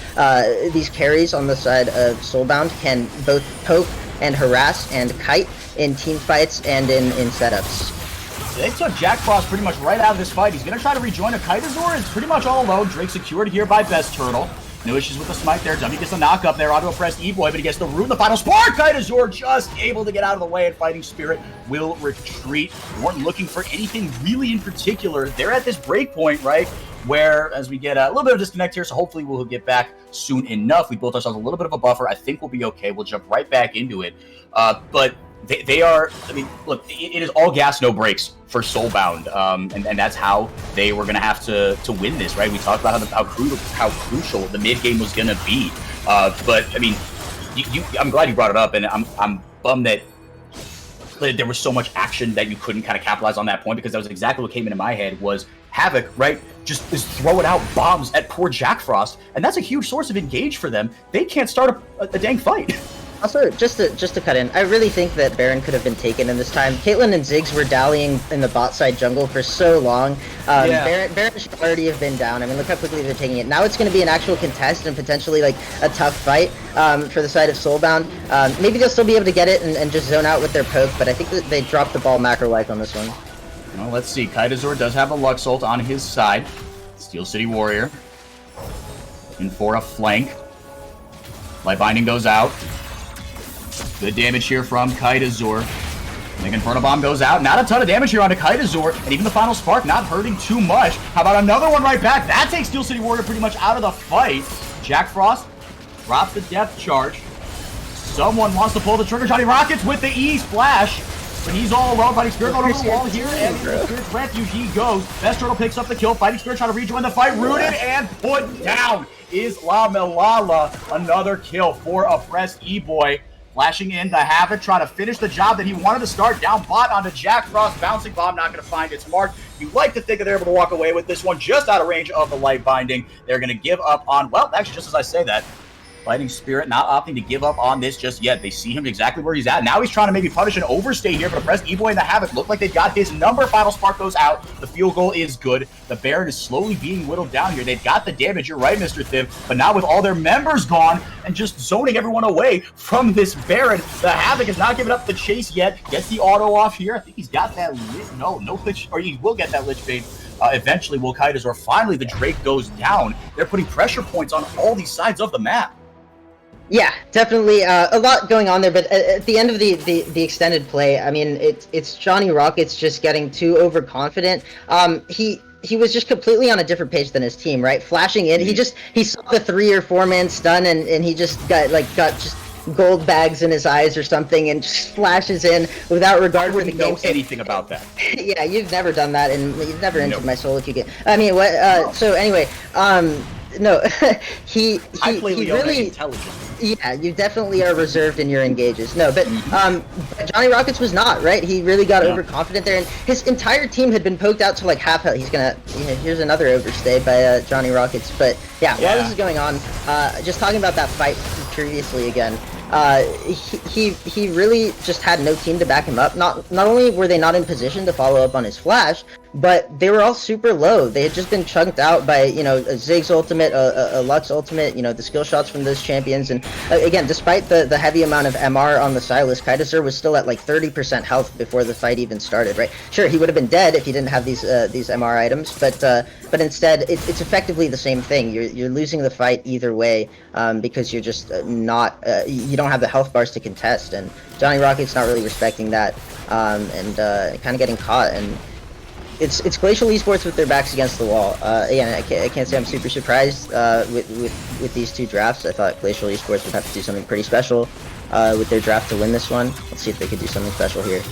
carries on the side of Soulbound can both poke and harass and kite in team fights and in setups. They took Jack Frost pretty much right out of this fight. He's going to try to rejoin a Kaidazor. It's pretty much all alone. Drake secured here by Best Turtle. No issues with the smite there. Dummy gets the knock up there onto a pressed E-Boy, but he gets the root. The final spark. Kaidazor just able to get out of the way, and Fighting Spirit will retreat. We weren't looking for anything really in particular. They're at this break point, right, where as we get a little bit of disconnect here, so hopefully we'll get back soon enough. We built ourselves a little bit of a buffer. I think we'll be okay. We'll jump right back into it. But they are, I mean, look, it is all gas, no brakes for Soulbound, and that's how they were going to have to win this, right? We talked about how crucial the mid game was going to be, but I mean, I'm glad you brought it up, and I'm bummed that there was so much action that you couldn't kind of capitalize on that point, because that was exactly what came into my head was Havoc, right? Just is throwing out bombs at poor Jack Frost, and that's a huge source of engage for them. They can't start a dang fight. Also, just to cut in, I really think that Baron could have been taken in this time. Caitlyn and Ziggs were dallying in the bot side jungle for so long. Baron should already have been down. I mean, look how quickly they're taking it. Now it's going to be an actual contest and potentially like a tough fight for the side of Soulbound. Maybe they'll still be able to get it and just zone out with their poke, but I think that they dropped the ball macro-like on this one. Well, let's see. Kaidazor does have a Lux ult on his side. Steel City Warrior in for a flank. Light Binding goes out. Good damage here from Kaidazor. Mega Inferno Bomb goes out. Not a ton of damage here onto Kaidazor, and even the final spark not hurting too much. How about another one right back? That takes Steel City Warrior pretty much out of the fight. Jack Frost drops the death charge. Someone wants to pull the trigger. Johnny Rockets with the E splash. But he's all alone. Fighting Spirit going over the wall here, and into Spirit's refuge he goes. Best Turtle picks up the kill. Fighting Spirit trying to rejoin the fight. Rooted and put down is Lamalala. Another kill for a pressed E-Boy. Flashing in the Havoc, trying to finish the job that he wanted to start. Down bot onto Jack Frost. Bouncing bomb, not going to find its mark. You like to think that they're able to walk away with this one just out of range of the light binding. They're going to give up on, well, actually, just as I say that, Fighting Spirit not opting to give up on this just yet. They see him exactly where he's at. Now he's trying to maybe punish an overstay here, but Oppressed E-Boy and the Havoc look like they've got his number. Final Spark goes out. The field goal is good. The Baron is slowly being whittled down here. They've got the damage. You're right, Mr. Thiv. But now with all their members gone and just zoning everyone away from this Baron, the Havoc has not given up the chase yet. Gets the auto off here. I think he's got that no Lich, or he will get that Lich Bait. Eventually, will Kaitas, or finally the Drake goes down. They're putting pressure points on all these sides of the map. Yeah, definitely a lot going on there, but at the end of the extended play, I mean, it's Johnny Rockets just getting too overconfident. He was just completely on a different page than his team, right? Flashing in, he saw the 3 or 4 man stun, and he just got just gold bags in his eyes or something, and just flashes in without regard for the game. I wouldn't know anything about that. Yeah, you've never done that, and you've never entered my solo queue game. I mean, what? So anyway, no, he really intelligent. Yeah, you definitely are reserved in your engages. No, but Johnny Rockets was not, right? He really got overconfident there, and his entire team had been poked out to like half health. He's gonna, here's another overstay by Johnny Rockets. But yeah, while this is going on, just talking about that fight previously again, he really just had no team to back him up. Not only were they not in position to follow up on his flash, but they were all super low. They had just been chunked out by, a Ziggs ultimate, a Lux ultimate, the skill shots from those champions. And again, despite the heavy amount of MR on the Silas, Kaitasur was still at like 30% health before the fight even started, right? Sure, he would have been dead if he didn't have these MR items, but instead, it's effectively the same thing. You're losing the fight either way because you're just you don't have the health bars to contest. And Johnny Rocket's not really respecting that and kind of getting caught. And it's Glacial Esports with their backs against the wall. Again, I can't say I'm super surprised with these 2 drafts. I thought Glacial Esports would have to do something pretty special with their draft to win this one. Let's see if they could do something special here.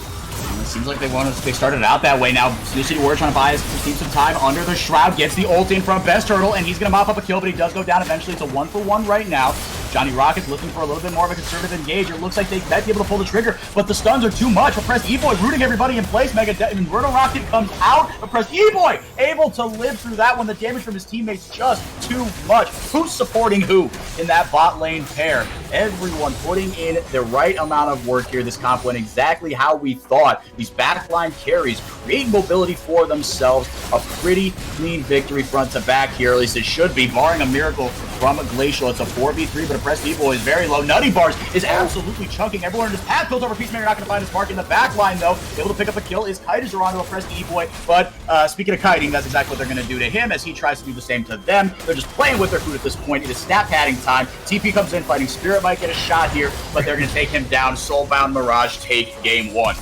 It seems like they started out that way. Now, New City Warrior trying to buy his team some time under the Shroud, gets the ult in from Best Turtle, and he's going to mop up a kill, but he does go down eventually. It's a 1-for-1 right now. Johnny Rockets looking for a little bit more of a conservative engage. It looks like they might be able to pull the trigger, but the stuns are too much. Oppressed E-Boy rooting everybody in place. Inferno Rocket comes out. Oppressed E-Boy able to live through that one. The damage from his teammates just too much. Who's supporting who in that bot lane pair? Everyone putting in the right amount of work here. This comp went exactly how we thought. These backline carries create mobility for themselves. A pretty clean victory front to back here, at least it should be, barring a miracle from a Glacial. It's a 4v3, but Oppressed E-Boy is very low. Nutty Bars is absolutely chunking everyone in his path. Kills over Peacemaker, not going to find his mark in the back line, though. Able to pick up a kill is Kaitas onto Oppressed E-Boy, but speaking of kiting, that's exactly what they're going to do to him as he tries to do the same to them. They're just playing with their food at this point. It is snap padding time. TP comes in, Fighting Spirit might get a shot here, but they're going to take him down. Soulbound Mirage take game 1.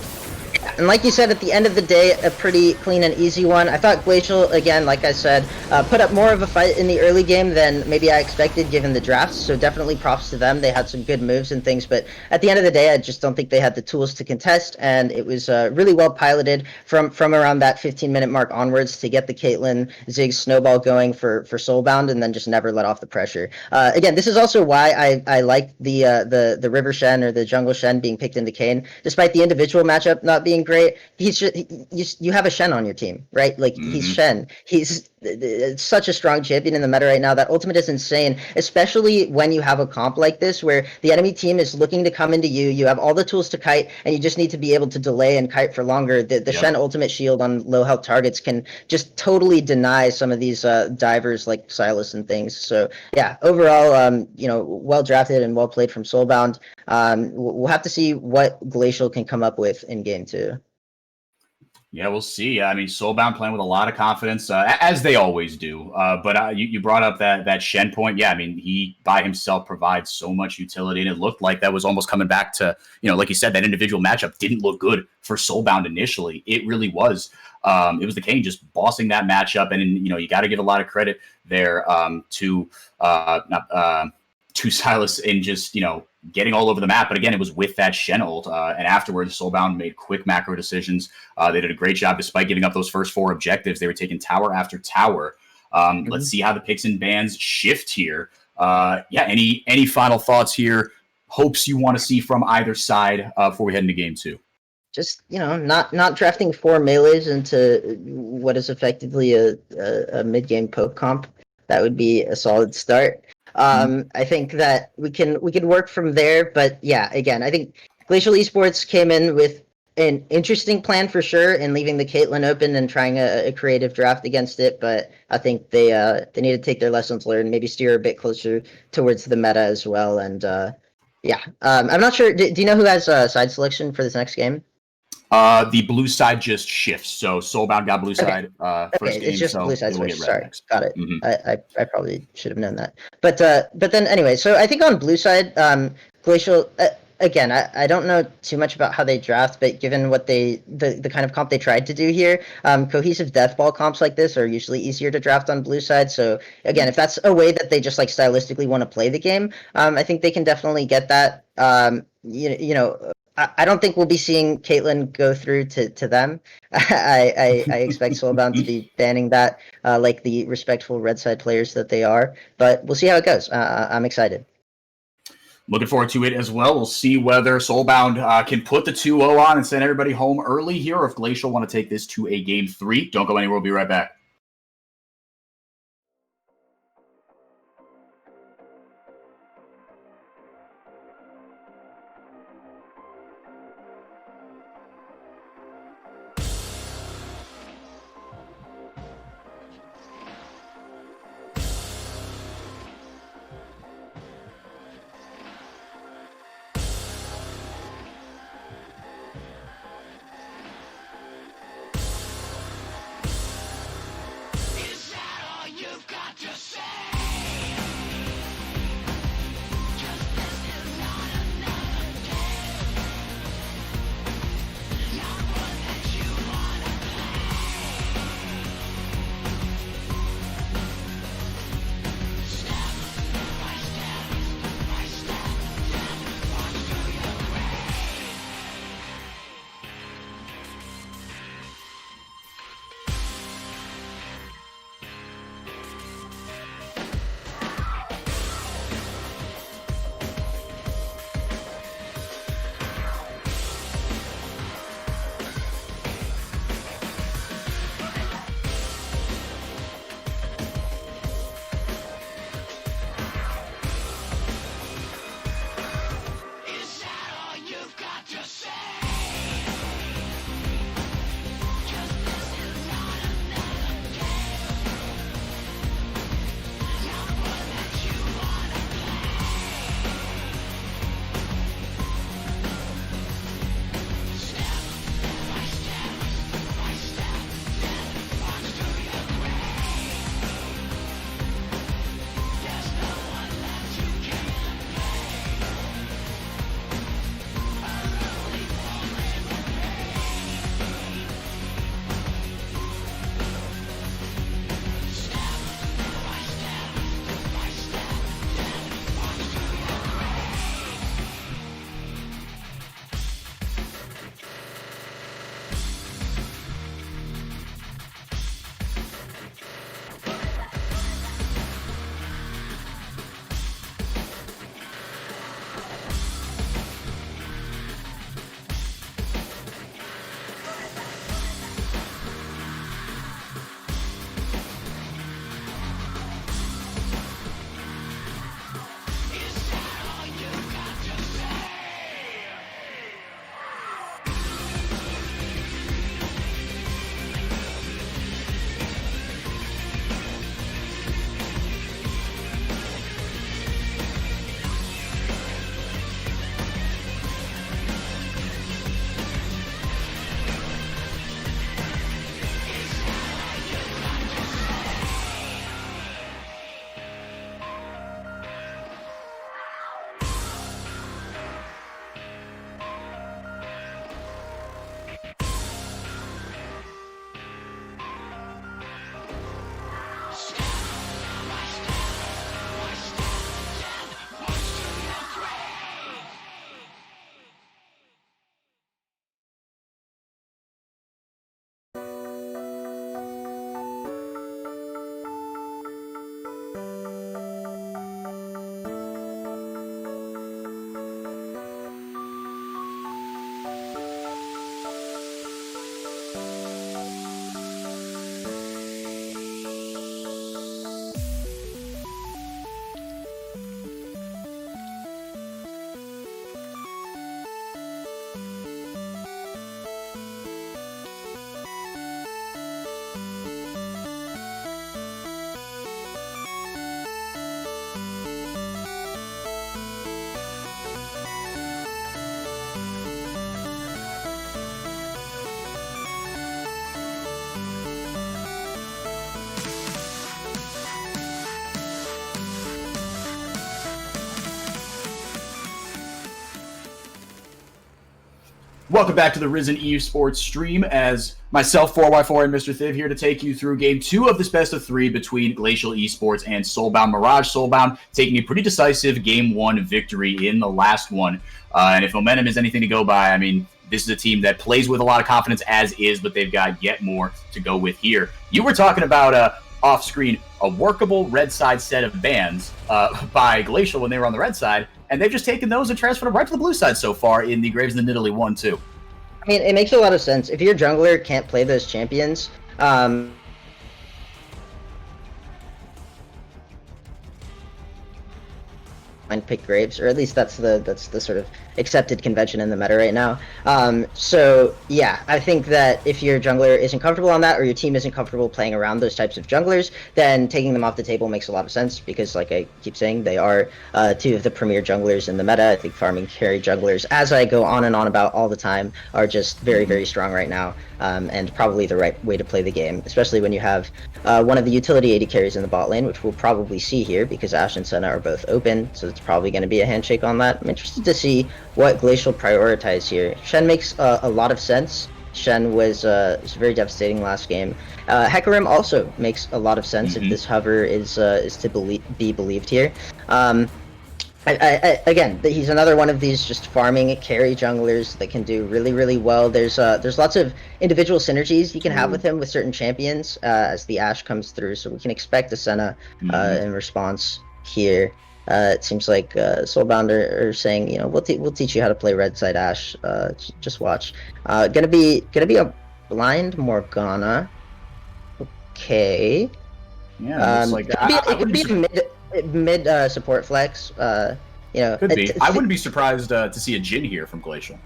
And like you said, at the end of the day, a pretty clean and easy one. I thought Glacial, again, like I said, put up more of a fight in the early game than maybe I expected given the drafts, so definitely props to them. They had some good moves and things, but at the end of the day, I just don't think they had the tools to contest, and it was really well piloted from around that 15-minute mark onwards to get the Caitlyn Ziggs snowball going for Soulbound, and then just never let off the pressure. Again, this is also why I like the River Shen or the Jungle Shen being picked into Kayn, despite the individual matchup not being great. He's just, you have a Shen on your team, right? Like he's Shen. He's such a strong champion in the meta right now. That ultimate is insane, especially when you have a comp like this where the enemy team is looking to come into you. You have all the tools to kite, and you just need to be able to delay and kite for longer. The Shen ultimate shield on low health targets can just totally deny some of these divers like Silas and things. So yeah, overall, well drafted and well played from Soulbound. We'll have to see what Glacial can come up with in game 2. Yeah, we'll see. I mean, Soulbound playing with a lot of confidence, as they always do. But you brought up that Shen point. Yeah, I mean, he by himself provides so much utility, and it looked like that was almost coming back to, like you said, that individual matchup didn't look good for Soulbound initially. It really was. It was the Kayn just bossing that matchup, and you got to give a lot of credit there to Silas in just getting all over the map. But again, it was with that Shen ult, and afterwards Soulbound made quick macro decisions. They did a great job despite giving up those first 4 objectives. They were taking tower after tower. Let's see how the picks and bans shift here. Any final thoughts here hopes you want to see from either side before we head into game 2? Just, not drafting 4 melees into what is effectively a mid-game poke comp. That would be a solid start. I think that we can work from there, but yeah, again, I think Glacial Esports came in with an interesting plan for sure, and leaving the Caitlyn open and trying a creative draft against it. But I think they need to take their lessons learned, maybe steer a bit closer towards the meta as well. And yeah, I'm not sure. Do you know who has side selection for this next game? The blue side just shifts. So Soulbound got blue side first game, it's just so blue side it will switch. get red Sorry, next. got it. I probably should have known that. But then anyway, so I think on blue side, Glacial. Again, I don't know too much about how they draft, but given what the kind of comp they tried to do here, cohesive deathball comps like this are usually easier to draft on blue side. So again, if that's a way that they just like stylistically want to play the game, I think they can definitely get that. I don't think we'll be seeing Caitlyn go through to them. I expect Soulbound to be banning that, like the respectful red side players that they are. But we'll see how it goes. I'm excited. Looking forward to it as well. We'll see whether Soulbound can put the 2-0 on and send everybody home early here, or if Glacial want to take this to a game 3. Don't go anywhere. We'll be right back. Welcome back to the Risen Esports stream, as myself, 4x4, and Mr. Thiv here to take you through Game 2 of this best-of-3 between Glacial Esports and Soulbound. Mirage Soulbound taking a pretty decisive Game 1 victory in the last one. And if momentum is anything to go by, I mean, this is a team that plays with a lot of confidence as is, but they've got yet more to go with here. You were talking about off-screen a workable red side set of bans by Glacial when they were on the red side, and they've just taken those and transferred them right to the blue side so far in the Graves and the Nidalee 1-2. I mean, it makes a lot of sense. If your jungler can't play those champions, and pick Graves, or at least that's the sort of accepted convention in the meta right now. So yeah, I think that if your jungler isn't comfortable on that, or your team isn't comfortable playing around those types of junglers, then taking them off the table makes a lot of sense, because like I keep saying, they are two of the premier junglers in the meta. I think farming carry junglers, as I go on and on about all the time, are just very, very strong right now, and probably the right way to play the game, especially when you have one of the utility AD carries in the bot lane, which we'll probably see here because Ashe and Senna are both open, so it's probably going to be a handshake on that. I'm interested to see what Glacial prioritize here. Shen makes a lot of sense. Shen was very devastating last game. Hecarim also makes a lot of sense if this hover is to be believed here. Again, he's another one of these just farming carry junglers that can do really, really well. There's lots of individual synergies you can have with him with certain champions as the Ashe comes through, so we can expect a Senna in response here. It seems like Soulbound are saying, you know, we'll teach you how to play red side Ashe. Just watch. Gonna be a blind Morgana. Okay. Yeah, looks like it could be a mid support flex. You know, could be. I wouldn't be surprised to see a Jhin here from Glacial.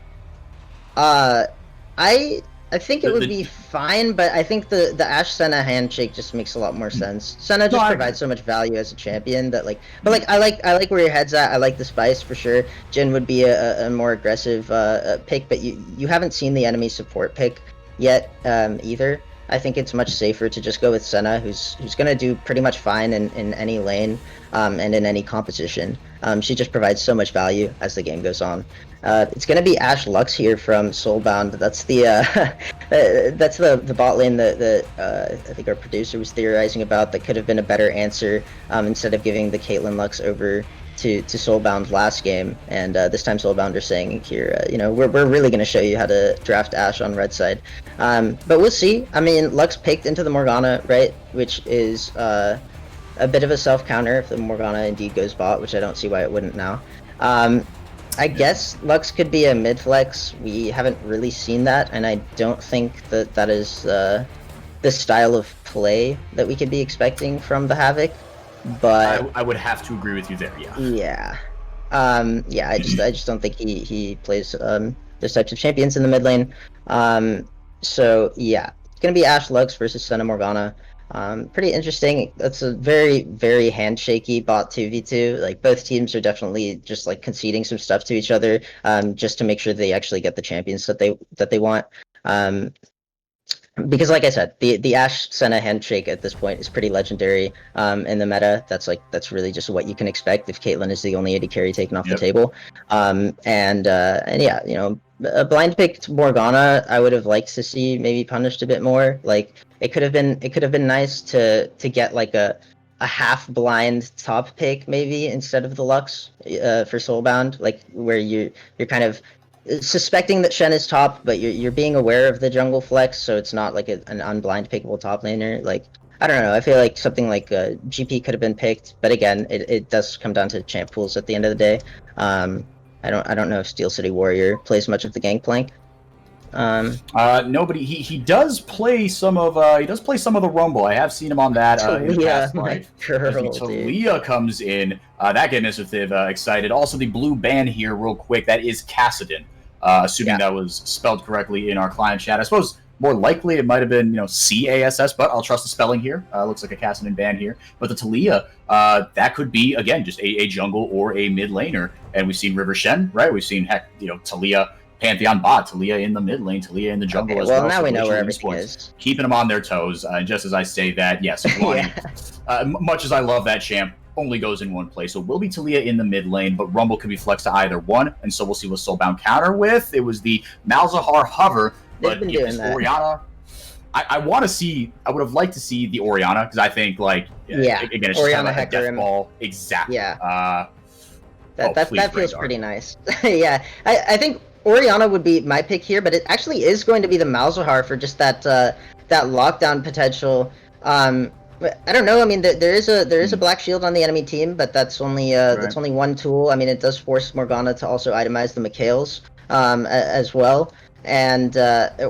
I think it would be fine, but I think the Ashe Senna handshake just makes a lot more sense. Senna just provides so much value as a champion that I like where your head's at. I like the spice for sure. Jhin would be a more aggressive pick, but you haven't seen the enemy support pick yet either. I think it's much safer to just go with Senna, who's gonna do pretty much fine in any lane and in any composition. She just provides so much value as the game goes on. It's gonna be Ashe Lux here from Soulbound. That's the that's the bot lane that I think our producer was theorizing about. That could have been a better answer instead of giving the Caitlyn Lux over to Soulbound last game, and this time Soulbound are saying here, you know, we're really going to show you how to draft Ashe on red side, but we'll see. I mean, Lux picked into the Morgana, right, which is a bit of a self counter if the Morgana indeed goes bot, which I don't see why it wouldn't now. I guess Lux could be a mid flex. We haven't really seen that, and I don't think that is the style of play that we could be expecting from the Havoc. But I would have to agree with you there. Yeah. Yeah. I just don't think he plays those types of champions in the mid lane. So yeah, it's gonna be Ashe Lux versus Senna Morgana. Pretty interesting. That's a very, very handshaky bot 2v2. Like, both teams are definitely just like conceding some stuff to each other, just to make sure they actually get the champions that they want. Because like I said, the Ashe Senna handshake at this point is pretty legendary in the meta. That's really just what you can expect if Caitlyn is the only AD carry taken off the table. And yeah, you know, a blind picked Morgana I would have liked to see maybe punished a bit more. Like, it could have been nice to get like a half blind top pick maybe instead of the Lux for Soulbound, like where you're kind of suspecting that Shen is top, but you're being aware of the jungle flex, so it's not like an unblind pickable top laner. Like, I don't know, I feel like something like GP could have been picked, but again, it does come down to champ pools at the end of the day. I don't know if Steel City Warrior plays much of the gangplank. No, but he does play some of the Rumble. I have seen him on that in the past life. Talia comes in. That gets Mr. Thiv excited. Also, the blue ban here, real quick. That is Kassadin. Assuming that was spelled correctly in our client chat. I suppose more likely it might have been, you know, CASS, but I'll trust the spelling here. Looks like a Kassadin ban here. But the Talia, that could be, again, just a jungle or a mid laner. And we've seen River Shen, right? We've seen, Talia Pantheon bot, Talia in the mid lane, Talia in the jungle as well. Well, now we know where everything is. Keeping them on their toes. And just as I say that, yes, much as I love that champ, only goes in one place. So it will be Talia in the mid lane, but Rumble could be flexed to either one, and so we'll see what Soulbound counter with. It was the Malzahar hover, but if it's Orianna, I want to see. I would have liked to see the Orianna because I think again, it's just kind of like a death ball. Exactly. Yeah. That feels pretty nice. Yeah, I think Orianna would be my pick here, but it actually is going to be the Malzahar for just that lockdown potential. I don't know. I mean, there is a black shield on the enemy team, but that's only that's only one tool. I mean, it does force Morgana to also itemize the Mikhails as well, and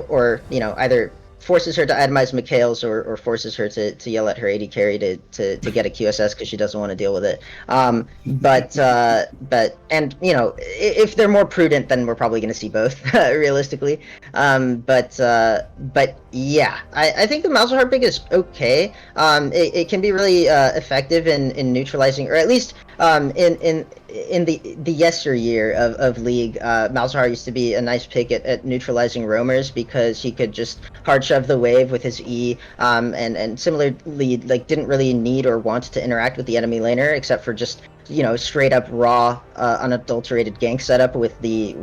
or either forces her to itemize Mikhails or forces her to yell at her AD carry to get a QSS because she doesn't want to deal with it. But if they're more prudent, then we're probably going to see both realistically. But yeah, I think the Malzahar pick is okay. It can be really effective in neutralizing, or at least in the yesteryear of League, Malzahar used to be a nice pick at neutralizing roamers because he could just hard shove the wave with his E, and similarly, like, didn't really need or want to interact with the enemy laner except for just straight up raw, unadulterated gank setup with the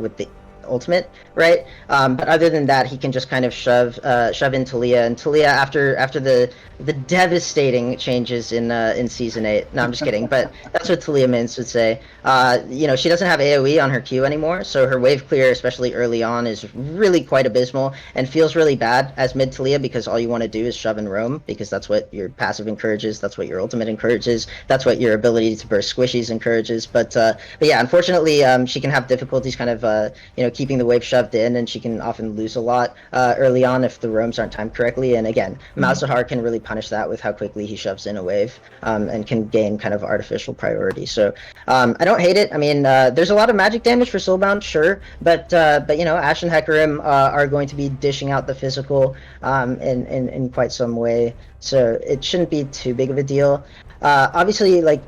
ultimate, right? But other than that, he can just kind of shove in Talia, and Talia after the devastating changes in season 8. No, I'm just kidding, but that's what Talia Mintz would say. She doesn't have AoE on her Q anymore, so her wave clear, especially early on, is really quite abysmal and feels really bad as mid Talia because all you want to do is shove and roam because that's what your passive encourages, that's what your ultimate encourages, that's what your ability to burst squishies encourages. But yeah, unfortunately, she can have difficulties kind of keeping the wave shoved in, and she can often lose a lot early on if the roams aren't timed correctly. And again, Malzahar can really punish that with how quickly he shoves in a wave, and can gain kind of artificial priority. So I don't hate it. I mean, there's a lot of magic damage for Soulbound, sure, but Ashe and Hecarim are going to be dishing out the physical in quite some way, so it shouldn't be too big of a deal. Obviously, like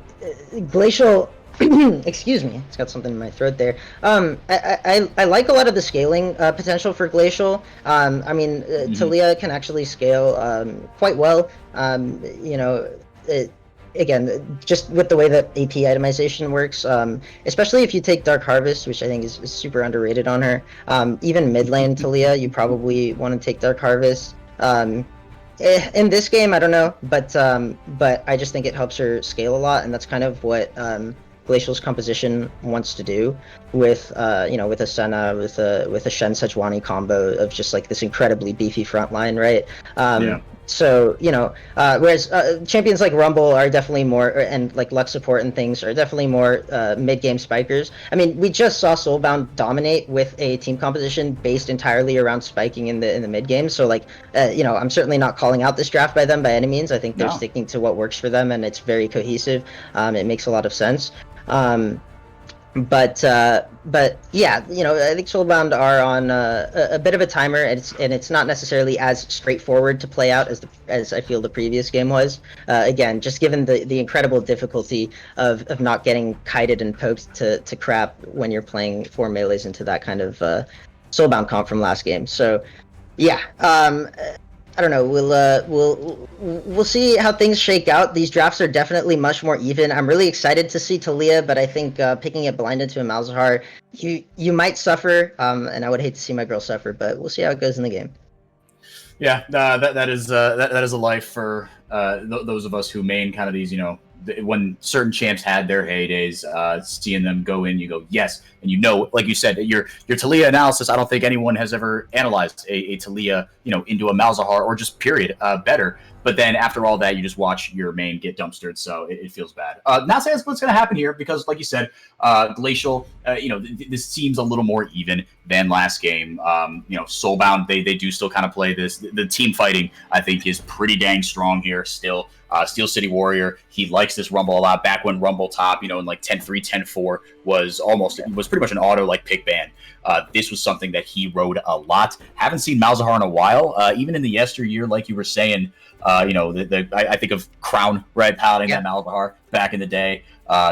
Glacial. Excuse me, it's got something in my throat there. I like a lot of the scaling potential for Glacial. I mean, Talia can actually scale quite well. Again, just with the way that AP itemization works, especially if you take Dark Harvest, which I think is super underrated on her. Even mid lane Talia, you probably want to take Dark Harvest. In this game, I don't know, but I just think it helps her scale a lot, and that's kind of what Glacial's composition wants to do with with a Senna, with a Shen Sejuani combo of just like this incredibly beefy front line, right? So whereas champions like Rumble are definitely more, and like Lux support and things are definitely more mid game spikers. I mean, we just saw Soulbound dominate with a team composition based entirely around spiking in the mid game. So like I'm certainly not calling out this draft by them by any means. I think they're sticking to what works for them, and it's very cohesive. It makes a lot of sense. But yeah, I think Soulbound are on a bit of a timer, and it's not necessarily as straightforward to play out as I feel the previous game was. Again, just given the incredible difficulty of not getting kited and poked to crap when you're playing 4 melees into that kind of Soulbound comp from last game. So yeah, I don't know. We'll see how things shake out. These drafts are definitely much more even. I'm really excited to see Talia, but I think picking it blind into a Malzahar, you might suffer, and I would hate to see my girl suffer, but we'll see how it goes in the game. Yeah, that is a life for those of us who main kind of these, when certain champs had their heydays, seeing them go in, you go, yes. And like you said, your Talia analysis, I don't think anyone has ever analyzed a Talia, into a Malzahar or just period better. But then after all that, you just watch your main get dumpstered, so it feels bad. Not saying that's what's going to happen here, because like you said, Glacial, this seems a little more even than last game. Soulbound, they do still kind of play this. The team fighting, I think, is pretty dang strong here still. Steel City Warrior, he likes this Rumble a lot. Back when Rumble top, in like 10-3, 10-4 was pretty much an auto like pick ban. This was something that he rode a lot. Haven't seen Malzahar in a while. Even in the yesteryear, like you were saying, I think of Crown, right, piloting that Malzahar back in the day.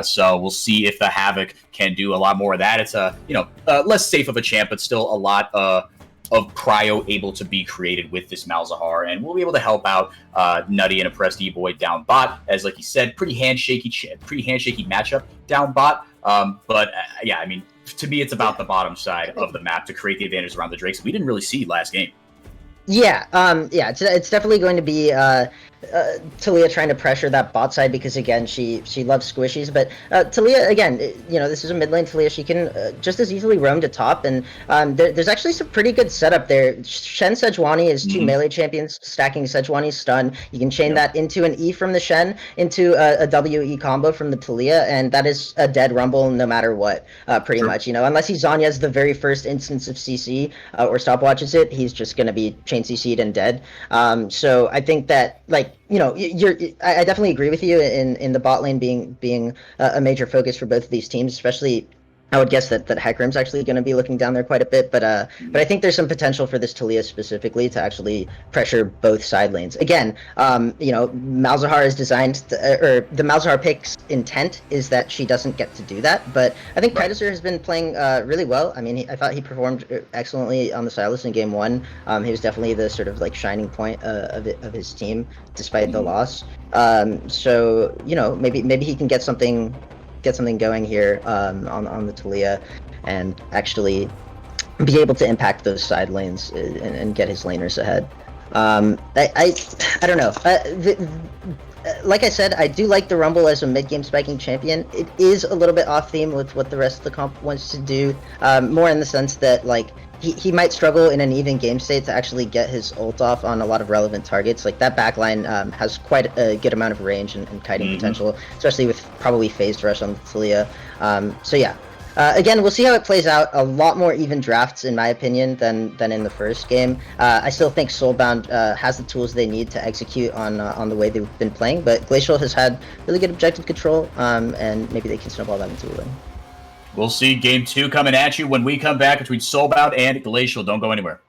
So we'll see if the Havoc can do a lot more of that. It's less safe of a champ, but still a lot of Cryo able to be created with this Malzahar, and we'll be able to help out Nutty and Oppressed E-Boy down bot, as like you said, pretty handshaky matchup down bot. But yeah, I mean, to me, it's about the bottom side of the map to create the advantage around the Drakes. We didn't really see last game. Yeah, it's definitely going to be Talia trying to pressure that bot side because again she loves squishies, but Talia again, this is a mid lane Talia. She can just as easily roam to top, and there's actually some pretty good setup there. Shen Sejuani is two melee champions stacking Sejuani's stun. You can chain that into an E from the Shen, into a WE combo from the Talia, and that is a dead rumble no matter what, pretty much. Unless he Zanya's the very first instance of CC or stopwatches it, he's just going to be chain CC'd and dead. So I think that I definitely agree with you in the bot lane being a major focus for both of these teams, especially. I would guess that Hecarim's actually going to be looking down there quite a bit, but I think there's some potential for this Talia specifically to actually pressure both side lanes. Again, Malzahar is designed, or the Malzahar pick's intent is that she doesn't get to do that, but I think Kaiser has been playing really well. I mean, I thought he performed excellently on the Sylas in game 1. He was definitely the sort of like shining point of his team, despite the loss. So maybe he can get something going here on the Talia and actually be able to impact those side lanes and get his laners ahead. I don't know. Like I said, I do like the Rumble as a mid-game spiking champion. It is a little bit off theme with what the rest of the comp wants to do, more in the sense that like he might struggle in an even game state to actually get his ult off on a lot of relevant targets. Like that backline has quite a good amount of range and kiting potential, especially with probably phased rush on the Talia. So yeah. Again, we'll see how it plays out. A lot more even drafts, in my opinion, than in the first game. I still think Soulbound has the tools they need to execute on the way they've been playing, but Glacial has had really good objective control, and maybe they can snowball that into a win. We'll see game 2 coming at you when we come back between Soulbound and Glacial. Don't go anywhere.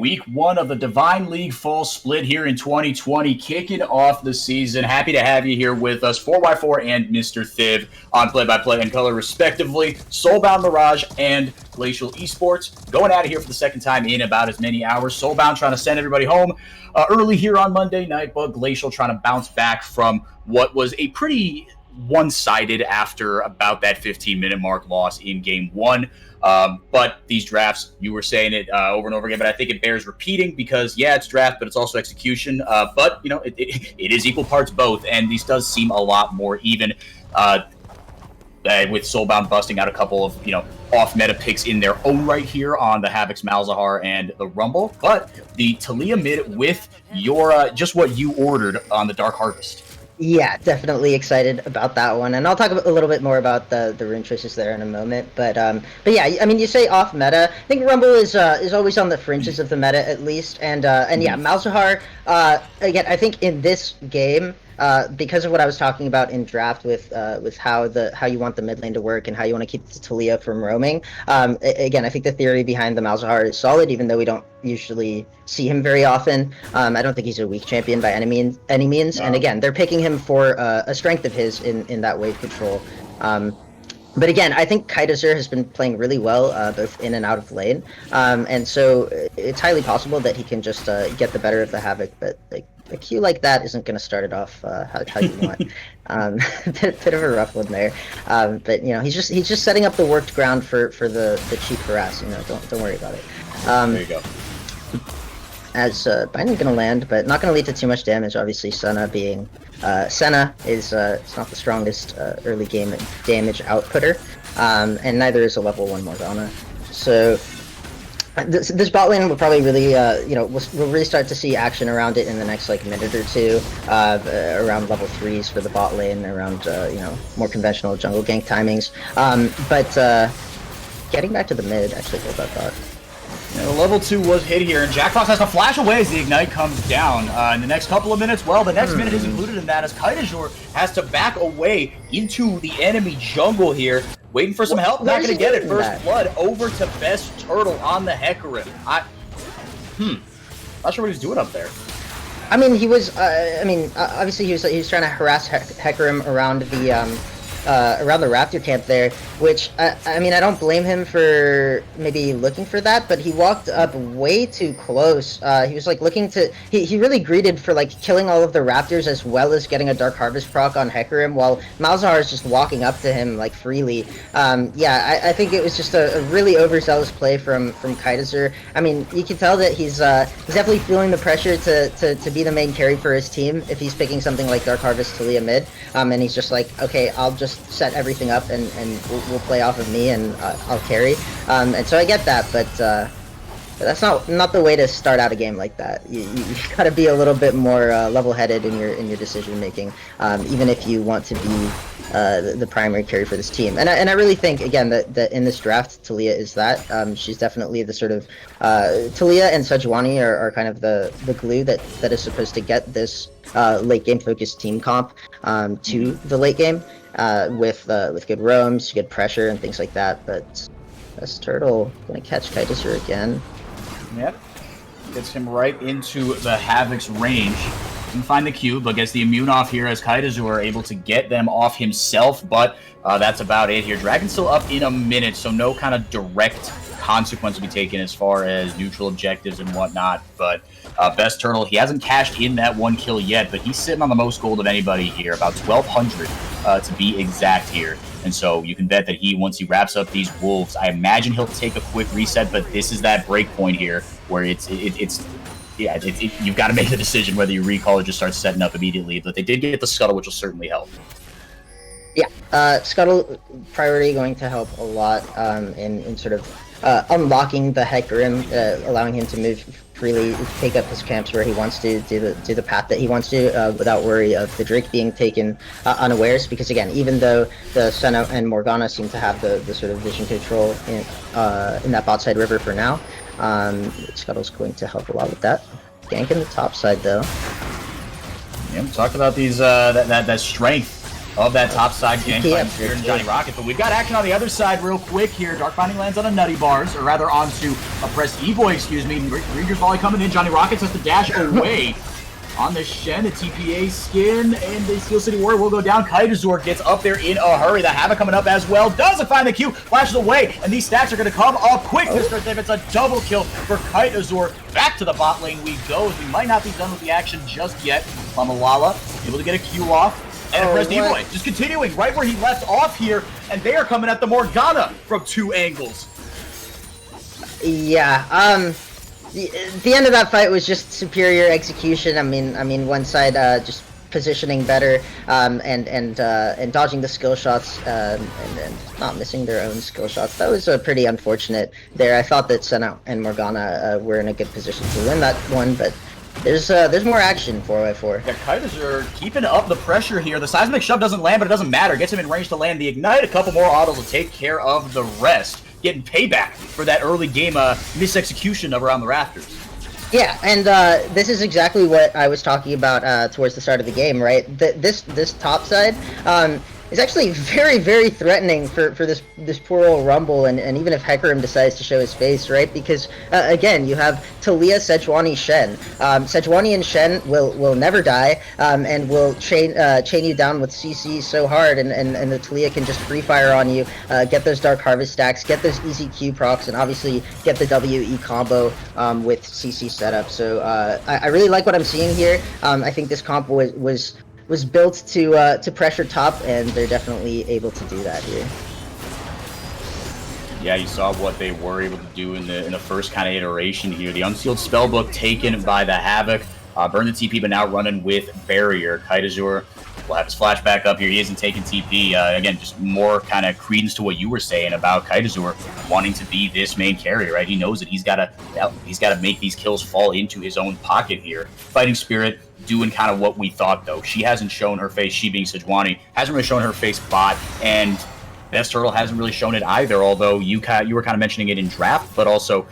Week 1 of the Divine League Fall Split here in 2020, kicking off the season. Happy to have you here with us, 4x4 and Mr. Thiv on play-by-play and color, respectively. Soulbound, Mirage, and Glacial Esports going out of here for the second time in about as many hours. Soulbound trying to send everybody home early here on Monday night, but Glacial trying to bounce back from what was a pretty one-sided after about that 15-minute mark loss in Game 1. But these drafts, you were saying it over and over again, but I think it bears repeating because, yeah, it's draft, but it's also execution. But, you know, it is equal parts both, and these does seem a lot more even with Soulbound busting out a couple of, you know, off-meta picks in their own right here on the Havoc's Malzahar and the Rumble. But the Taliyah mid with your just what you ordered on the Dark Harvest. Yeah, definitely excited about that one, and I'll talk a little bit more about the rune choices there in a moment. But yeah, I mean, you say off meta. I think Rumble is always on the fringes of the meta at least, and yeah, Malzahar. Again, I think in this game, because of what I was talking about in draft with how you want the mid lane to work and how you want to keep the Taliyah from roaming. Again, I think the theory behind the Malzahar is solid, even though we don't usually see him very often. I don't think he's a weak champion by any means. No. And again, they're picking him for a strength of his in that wave control. But again, I think Kai'Desir has been playing really well, both in and out of lane. And so it's highly possible that he can just get the better of the Havoc, but like, a queue like that isn't going to start it off how you want. Bit of a rough one there, but you know he's just setting up the worked ground for the cheap harass. You know, don't worry about it. There you go. As binding going to land, but not going to lead to too much damage. Obviously, Senna being Senna is it's not the strongest early game damage outputter, and neither is a level 1 Morgana. So. This bot lane will probably really, you know, we'll really start to see action around it in the next like minute or two, around level 3s for the bot lane, around you know, more conventional jungle gank timings. But getting back to the mid, actually, hold that thought. Yeah, the level 2 was hit here, and Jack Frost has to flash away as the Ignite comes down. In the next couple of minutes, well, the next minute is included in that as Kai'Desir has to back away into the enemy jungle here. Waiting for some help, not gonna get it. First blood over to Best Turtle on the Hecarim. Not sure what he's doing up there. I mean, he was. I mean, obviously he was trying to harass Hecarim around the Raptor camp there, which I mean, I don't blame him for maybe looking for that, but he walked up way too close. He was like looking to. He really greeted for like killing all of the Raptors as well as getting a Dark Harvest proc on Hecarim, while Malzahar is just walking up to him like freely. Yeah, I think it was just a really overzealous play from Kai'Desir. I mean, you can tell that he's definitely feeling the pressure to be the main carry for his team if he's picking something like Dark Harvest Taliyah mid, and he's just like, okay, I'll just set everything up and we'll play off of me and I'll carry. And so I get that, but that's not the way to start out a game like that. You gotta be a little bit more level-headed in your decision making, even if you want to be the primary carry for this team. And I really think again that in this draft Taliyah is that. She's definitely the sort of Taliyah and Sejuani are kind of the glue that is supposed to get this late game focused team comp to the late game. With good roams, good pressure, and things like that. But Best Turtle gonna catch Kai'Desir again. Yep, gets him right into the Havoc's range. Can find the Q, but gets the immune off here as Kai'Desir are able to get them off himself. But that's about it here. Dragon's still up in a minute, so no kind of direct consequence to be taken as far as neutral objectives and whatnot. But Best Turtle, he hasn't cashed in that 1 kill yet, but he's sitting on the most gold of anybody here, about 1,200 to be exact here. And so you can bet that once he wraps up these wolves, I imagine he'll take a quick reset, but this is that break point here where you've got to make the decision whether you recall or just start setting up immediately. But they did get the Scuttle, which will certainly help. Yeah, Scuttle priority going to help a lot in sort of unlocking the Hecarim, allowing him to move freely, take up his camps where he wants to, do the path that he wants to, without worry of the Drake being taken unawares. Because again, even though the Senna and Morgana seem to have the sort of vision control in that bot side river for now, Scuttle's going to help a lot with that. Gank in the top side though. Yeah, talk about these that strength of that top side gang by Spirit and Johnny Rocket. But we've got action on the other side real quick here. Dark Binding lands on a Nutty Bars, or rather onto a Pressed E-Boy, excuse me. Reader's Volley coming in. Johnny Rockets has to dash away on the Shen. The TPA skin and the Steel City Warrior will go down. Kaitazor gets up there in a hurry. The Havoc coming up as well. Doesn't find the Q. Flashes away, and these stacks are going to come up quick. Mr. If it's a double kill for Kaitazor. Back to the bot lane we go. We might not be done with the action just yet. Lamalala able to get a Q off. And Pressed E-Boy just continuing right where he left off here, and they are coming at the Morgana from 2 angles. Yeah, the end of that fight was just superior execution. I mean, one side just positioning better, and dodging the skill shots, and not missing their own skill shots. That was pretty unfortunate there. I thought that Senna and Morgana were in a good position to win that one, but there's more action 4x4. Yeah, Kitas are keeping up the pressure here. The seismic shove doesn't land, but it doesn't matter. Gets him in range to land the ignite. A couple more autos will take care of the rest. Getting payback for that early game misexecution of around the rafters. Yeah, and this is exactly what I was talking about towards the start of the game, right? This top side is actually very, very threatening for this poor old Rumble, and even if Hecarim decides to show his face, right? Because again, you have Talia, Sejuani, Shen. Sejuani and Shen will never die, and will chain you down with CC so hard, and the Talia can just free fire on you, get those Dark Harvest stacks, get those easy Q procs, and obviously get the WE combo with CC setup. So I really like what I'm seeing here. I think this comp was built to pressure top, and they're definitely able to do that here. Yeah, you saw what they were able to do in the first kind of iteration here. The Unsealed Spellbook taken by the Havoc. Burn the TP, but now running with Barrier. Kaitazor will have his flashback up here. He isn't taking TP. Again, just more kind of credence to what you were saying about Kaitazor wanting to be this main carry, right? He knows that he's got to make these kills fall into his own pocket here. Fighting Spirit doing kind of what we thought, though. She hasn't shown her face, she being Sejuani, hasn't really shown her face bot, and Best Turtle hasn't really shown it either, although you were kind of mentioning it in draft, but also,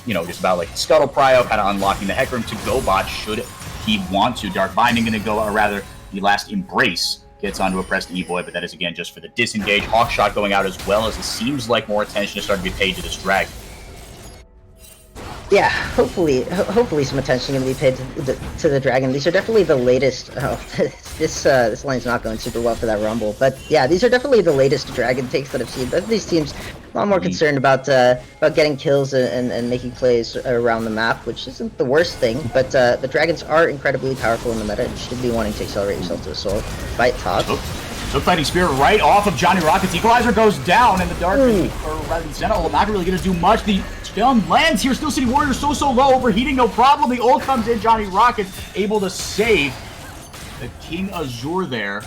just about like Scuttle Prio kind of unlocking the Hecarim to go bot should he want to. Dark Binding going to go, or rather, the last Embrace gets onto a Pressed E-Boy, but that is again just for the disengage. Hawkshot going out as well, as it seems like more attention is starting to be paid to this dragon. Yeah, hopefully some attention can be paid to the dragon. These are definitely the latest. Oh, this line's not going super well for that Rumble, but yeah, these are definitely the latest dragon takes that I've seen. Both of these teams a lot more concerned about getting kills and making plays around the map, which isn't the worst thing. But the dragons are incredibly powerful in the meta, and you should be wanting to accelerate yourself to assault. Fight top. So Fighting Spirit right off of Johnny Rockets. Equalizer goes down, and the Dark, or rather the Sentinel, not really going to do much. The Stun lands here. Steel City Warrior so low, overheating, no problem. The ult comes in. Johnny Rockets able to save the King Azure there.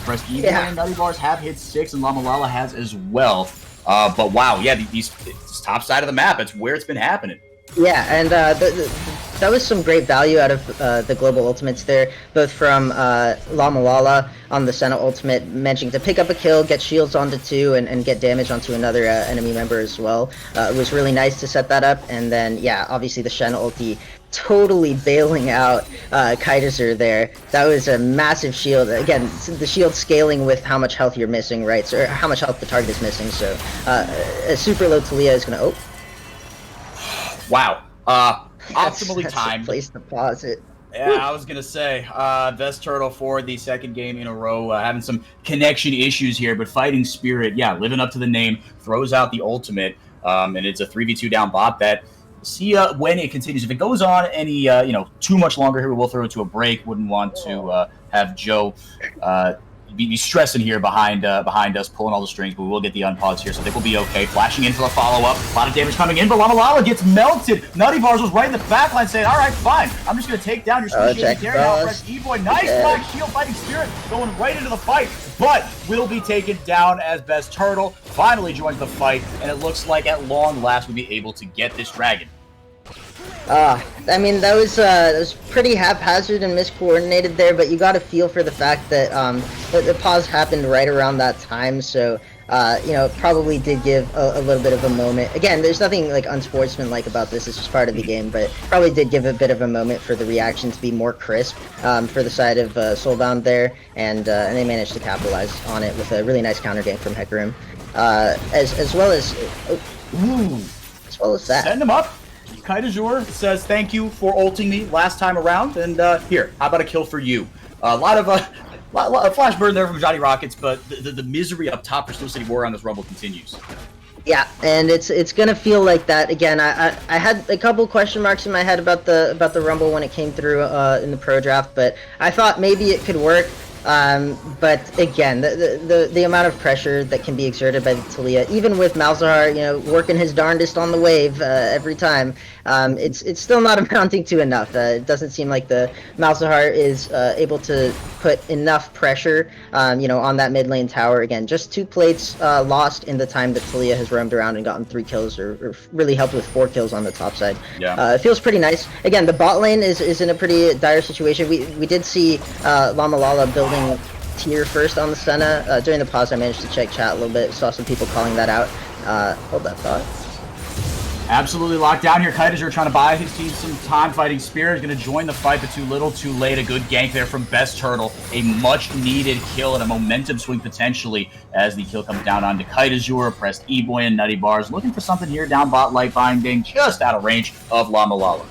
Pressed E-Boy and Nutty Bars have hit 6, and Lamalala has as well. But wow, yeah, this top side of the map, it's where it's been happening. Yeah, and that was some great value out of the global ultimates there, both from Lamalala on the Senna ultimate, managing to pick up a kill, get shields onto 2, and get damage onto another enemy member as well. It was really nice to set that up, and then, yeah, obviously the Shen ulti totally bailing out Kaitazor there. That was a massive shield. Again, the shield scaling with how much health you're missing, right? So, or how much health the target is missing, so a super low Talia is going to... Wow. Optimally timed. A place to pause it. Yeah, I was going to say, Best Turtle for the second game in a row, having some connection issues here, but Fighting Spirit, yeah, living up to the name, throws out the ultimate, and it's a 3v2 down bot that, see when it continues. If it goes on any, too much longer here, we'll throw it to a break. Wouldn't want to have Joe be stressing here behind us, pulling all the strings, but we will get the unpause here, so I think we'll be okay. Flashing in for the follow-up. A lot of damage coming in, but Lamalala gets melted. Nutty Bars was right in the backline saying, all right, fine. I'm just going to take down your special carry now. Press E-Boy. Nice Black Shield. Fighting Spirit going right into the fight, but will be taken down as Best Turtle finally joins the fight, and it looks like at long last we'll be able to get this dragon. I mean, that was pretty haphazard and miscoordinated there, but you got to feel for the fact that the pause happened right around that time, so probably did give a little bit of a moment. Again, there's nothing like unsportsmanlike about this. It's just part of the game, but probably did give a bit of a moment for the reaction to be more crisp for the side of Soulbound there, and they managed to capitalize on it with a really nice counter gank from Hecarim, as well as that. Send him up. Kaidajur says thank you for ulting me last time around, and here, how about a kill for you? A lot of flash burn there from Johnny Rockets, but the misery up top for Steel City Warrior on this rumble continues. Yeah, and it's gonna feel like that again. I had a couple question marks in my head about the rumble when it came through in the pro draft, but I thought maybe it could work. But again, the amount of pressure that can be exerted by the Taliyah, even with Malzahar, working his darndest on the wave every time, it's still not amounting to enough. It doesn't seem like the Malzahar is able to put enough pressure, on that mid lane tower. Again, just 2 plates lost in the time that Taliyah has roamed around and gotten 3 kills, or really helped with 4 kills on the top side. Yeah. It feels pretty nice. Again, the bot lane is in a pretty dire situation. We did see Lamalala building tier first on the Senna. During the pause, I managed to check chat a little bit. Saw some people calling that out. Hold that thought. Absolutely locked down here. Kaidajur trying to buy his team some time fighting Spirit. Is going to join the fight, but too little, too late. A good gank there from Best Turtle. A much-needed kill and a momentum swing potentially as the kill comes down onto Kaidajur. Pressed E-Boy and Nutty Bars. Looking for something here down bot light binding, just out of range of Lamalala.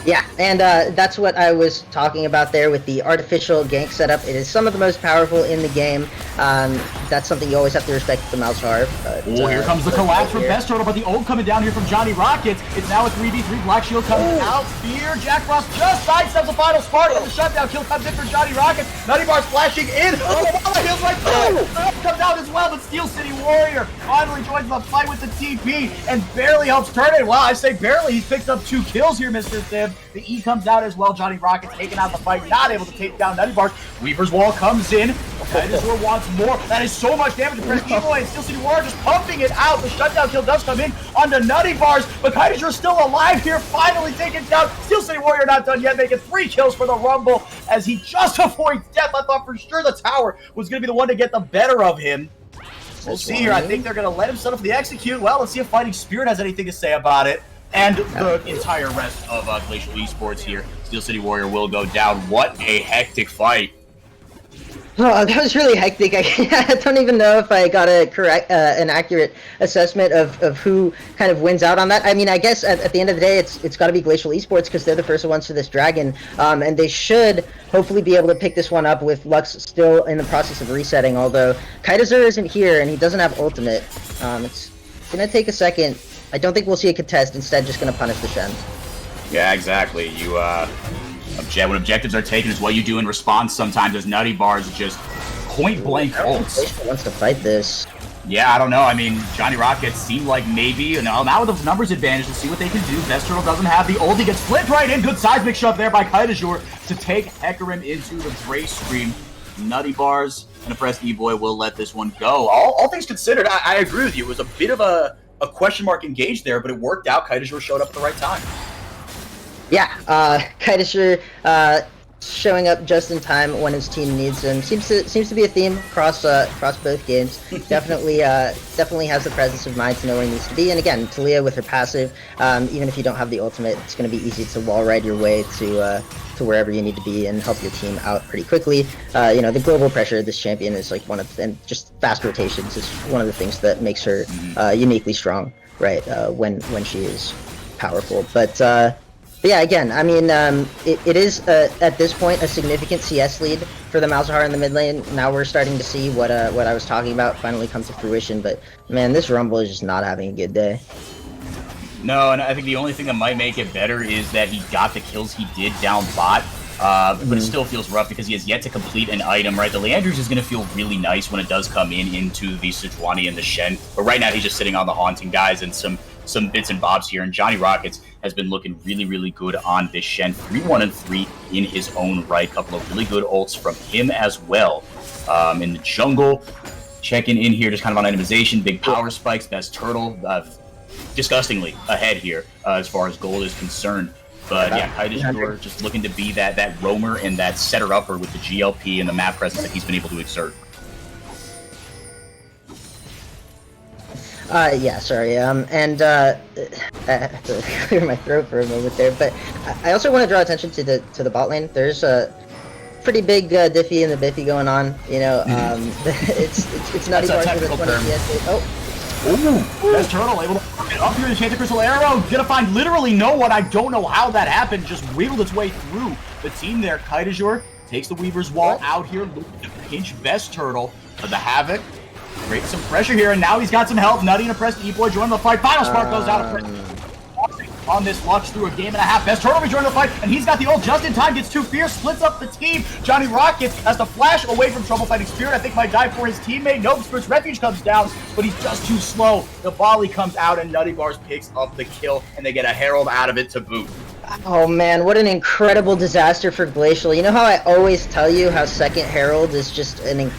Yeah, and that's what I was talking about there with the artificial gank setup. It is some of the most powerful in the game. That's something you always have to respect with the Malzahar. Here comes the collapse from Best Turtle, but the ult coming down here from Johnny Rockets. It's now a 3v3. Black Shield comes out. Fear. Jack Frost just sidesteps the final spark, and the shutdown kill comes in for Johnny Rockets. Nutty Bar's flashing in. Oh, heals right through. Comes out as well, but Steel City Warrior finally joins the fight with the TP and barely helps turn it. Well, I say barely. He's picked up 2 kills here, Mr. Thib. The E comes out as well. Johnny Rockets taking out the fight, not able to take down Nutty Bars. Weaver's Wall comes in. Kaidajur wants more. That is so much damage to press Evil, and Steel City Warrior just pumping it out. The shutdown kill does come in onto Nutty Bars, but Kaidajur still alive here, finally taken down. Steel City Warrior not done yet, making 3 kills for the Rumble as he just avoids death. I thought for sure the tower was going to be the one to get the better of him. We'll see here. I think they're going to let him set up for the execute. Well, let's see if Fighting Spirit has anything to say about it. And the entire rest of Glacial Esports here. Steel City Warrior will go down. What a hectic fight. Oh, that was really hectic. I don't even know if I got an accurate assessment of who kind of wins out on that. I mean, I guess at the end of the day, it's got to be Glacial Esports because they're the first ones to this dragon, and they should hopefully be able to pick this one up with Lux still in the process of resetting. Although Kaidajur isn't here and he doesn't have ultimate, it's gonna take a second. I don't think we'll see a contest. Instead, just gonna punish the Shen. Yeah, exactly. You when objectives are taken is what you do in response sometimes as Nutty Bars just point blank ults. Glacial wants to fight this. Yeah, I don't know. I mean, Johnny Rockets seemed like maybe, now with the numbers advantage, to see what they can do. Best Turtle doesn't have the ult. He gets flipped right in. Good seismic shove there by Kaidajur to take Hecarim into the Brace Stream. Nutty Bars and a pressed E-Boy will let this one go. All things considered, I agree with you. It was a bit of a question mark engaged there, but it worked out. Kaidajur showed up at the right time. Yeah, Kaidajur showing up just in time when his team needs him. Seems to be a theme across both games. Definitely has the presence of mind to know where he needs to be. And again, Taliyah with her passive, even if you don't have the ultimate, it's going to be easy to wall ride your way to wherever you need to be and help your team out pretty quickly. The global pressure of this champion is like and just fast rotations is one of the things that makes her uniquely strong, right? When she is powerful, but yeah, again, I mean, it is at this point a significant CS lead for the Malzahar in the mid lane. Now we're starting to see what I was talking about finally come to fruition. But man, this Rumble is just not having a good day. No, and I think the only thing that might make it better is that he got the kills he did down bot. But it still feels rough because he has yet to complete an item, right? The Leanders is going to feel really nice when it does come into the Sejuani and the Shen. But right now he's just sitting on the Haunting guys and some bits and bobs here. And Johnny Rockets has been looking really, really good on this Shen. 3-1-3 in his own right. Couple of really good ults from him as well. In the jungle, checking in here just kind of on itemization. Big power spikes. Best Turtle disgustingly ahead here as far as gold is concerned. But yeah, Kaidajur just looking to be that roamer and that setter-upper with the GLP and the map presence that he's been able to exert. Yeah, sorry. I have to clear my throat for a moment there, but I also want to draw attention to the bot lane. There's a pretty big diffy and the biffy going on. You know, it's not even a technical term. Oh, Best Turtle able to get up here. The Enchanted Crystal Arrow gonna find literally no one. I don't know how that happened. Just wiggled its way through the team there. Kite Azure takes the Weaver's Wall out here, looking to pinch Best Turtle for the Havoc. Creates some pressure here, and now he's got some help. Nutty and Oppressed E-Boy join the fight. Final Spark goes out on this Lux through a game and a half. Best Turtle rejoining the fight, and he's got the ult just in time. Gets too fierce, splits up the team. Johnny Rockets has to flash away from Trouble Fighting Spirit. I think might die for his teammate. Nope, Spirit's Refuge comes down, but he's just too slow. The volley comes out, and Nutty Bars picks up the kill, and they get a Herald out of it to boot. Oh man, what an incredible disaster for Glacial. You know how I always tell you how second Herald is just an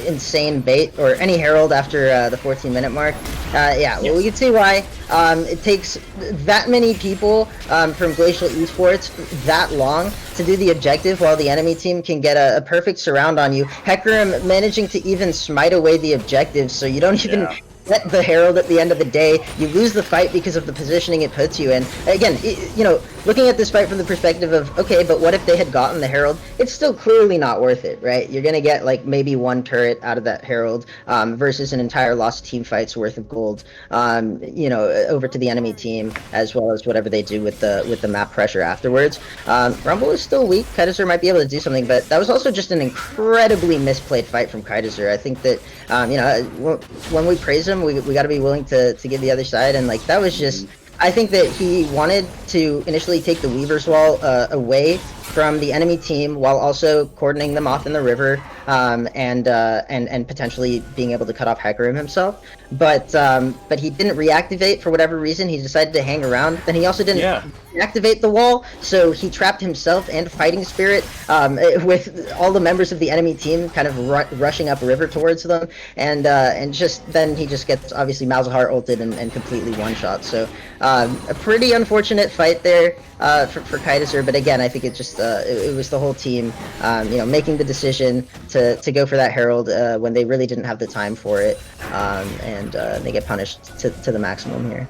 insane bait, or any Herald after the 14-minute mark? Yeah, well, we can see why. It takes that many people from Glacial Esports that long to do the objective, while the enemy team can get a perfect surround on you. Hecarim managing to even smite away the objective, so you don't even get the Herald at the end of the day. You lose the fight because of the positioning it puts you in. Again, you know, looking at this fight from the perspective of, okay, but what if they had gotten the Herald? It's still clearly not worth it, right? You're gonna get like maybe one turret out of that Herald versus an entire lost team fight's worth of gold, you know, over to the enemy team, as well as whatever they do with the map pressure afterwards. Rumble is still weak. Kaiser might be able to do something, but that was also just an incredibly misplayed fight from Kaiser. I think that, you know, when we praise him, we got to be willing to give the other side, and like that was just, I think that he wanted to initially take the Weaver's Wall away from the enemy team while also cordoning them off in the river, and potentially being able to cut off Hecarim himself. But he didn't reactivate for whatever reason. He decided to hang around. Then he also didn't activate the wall, so he trapped himself and Fighting Spirit with all the members of the enemy team kind of rushing up river towards them, and just then he just gets obviously Malzahar ulted and completely one-shot. So a pretty unfortunate fight there for Kaiser, but again, I think it just it was the whole team, you know, making the decision to go for that Herald when they really didn't have the time for it, and they get punished to the maximum here.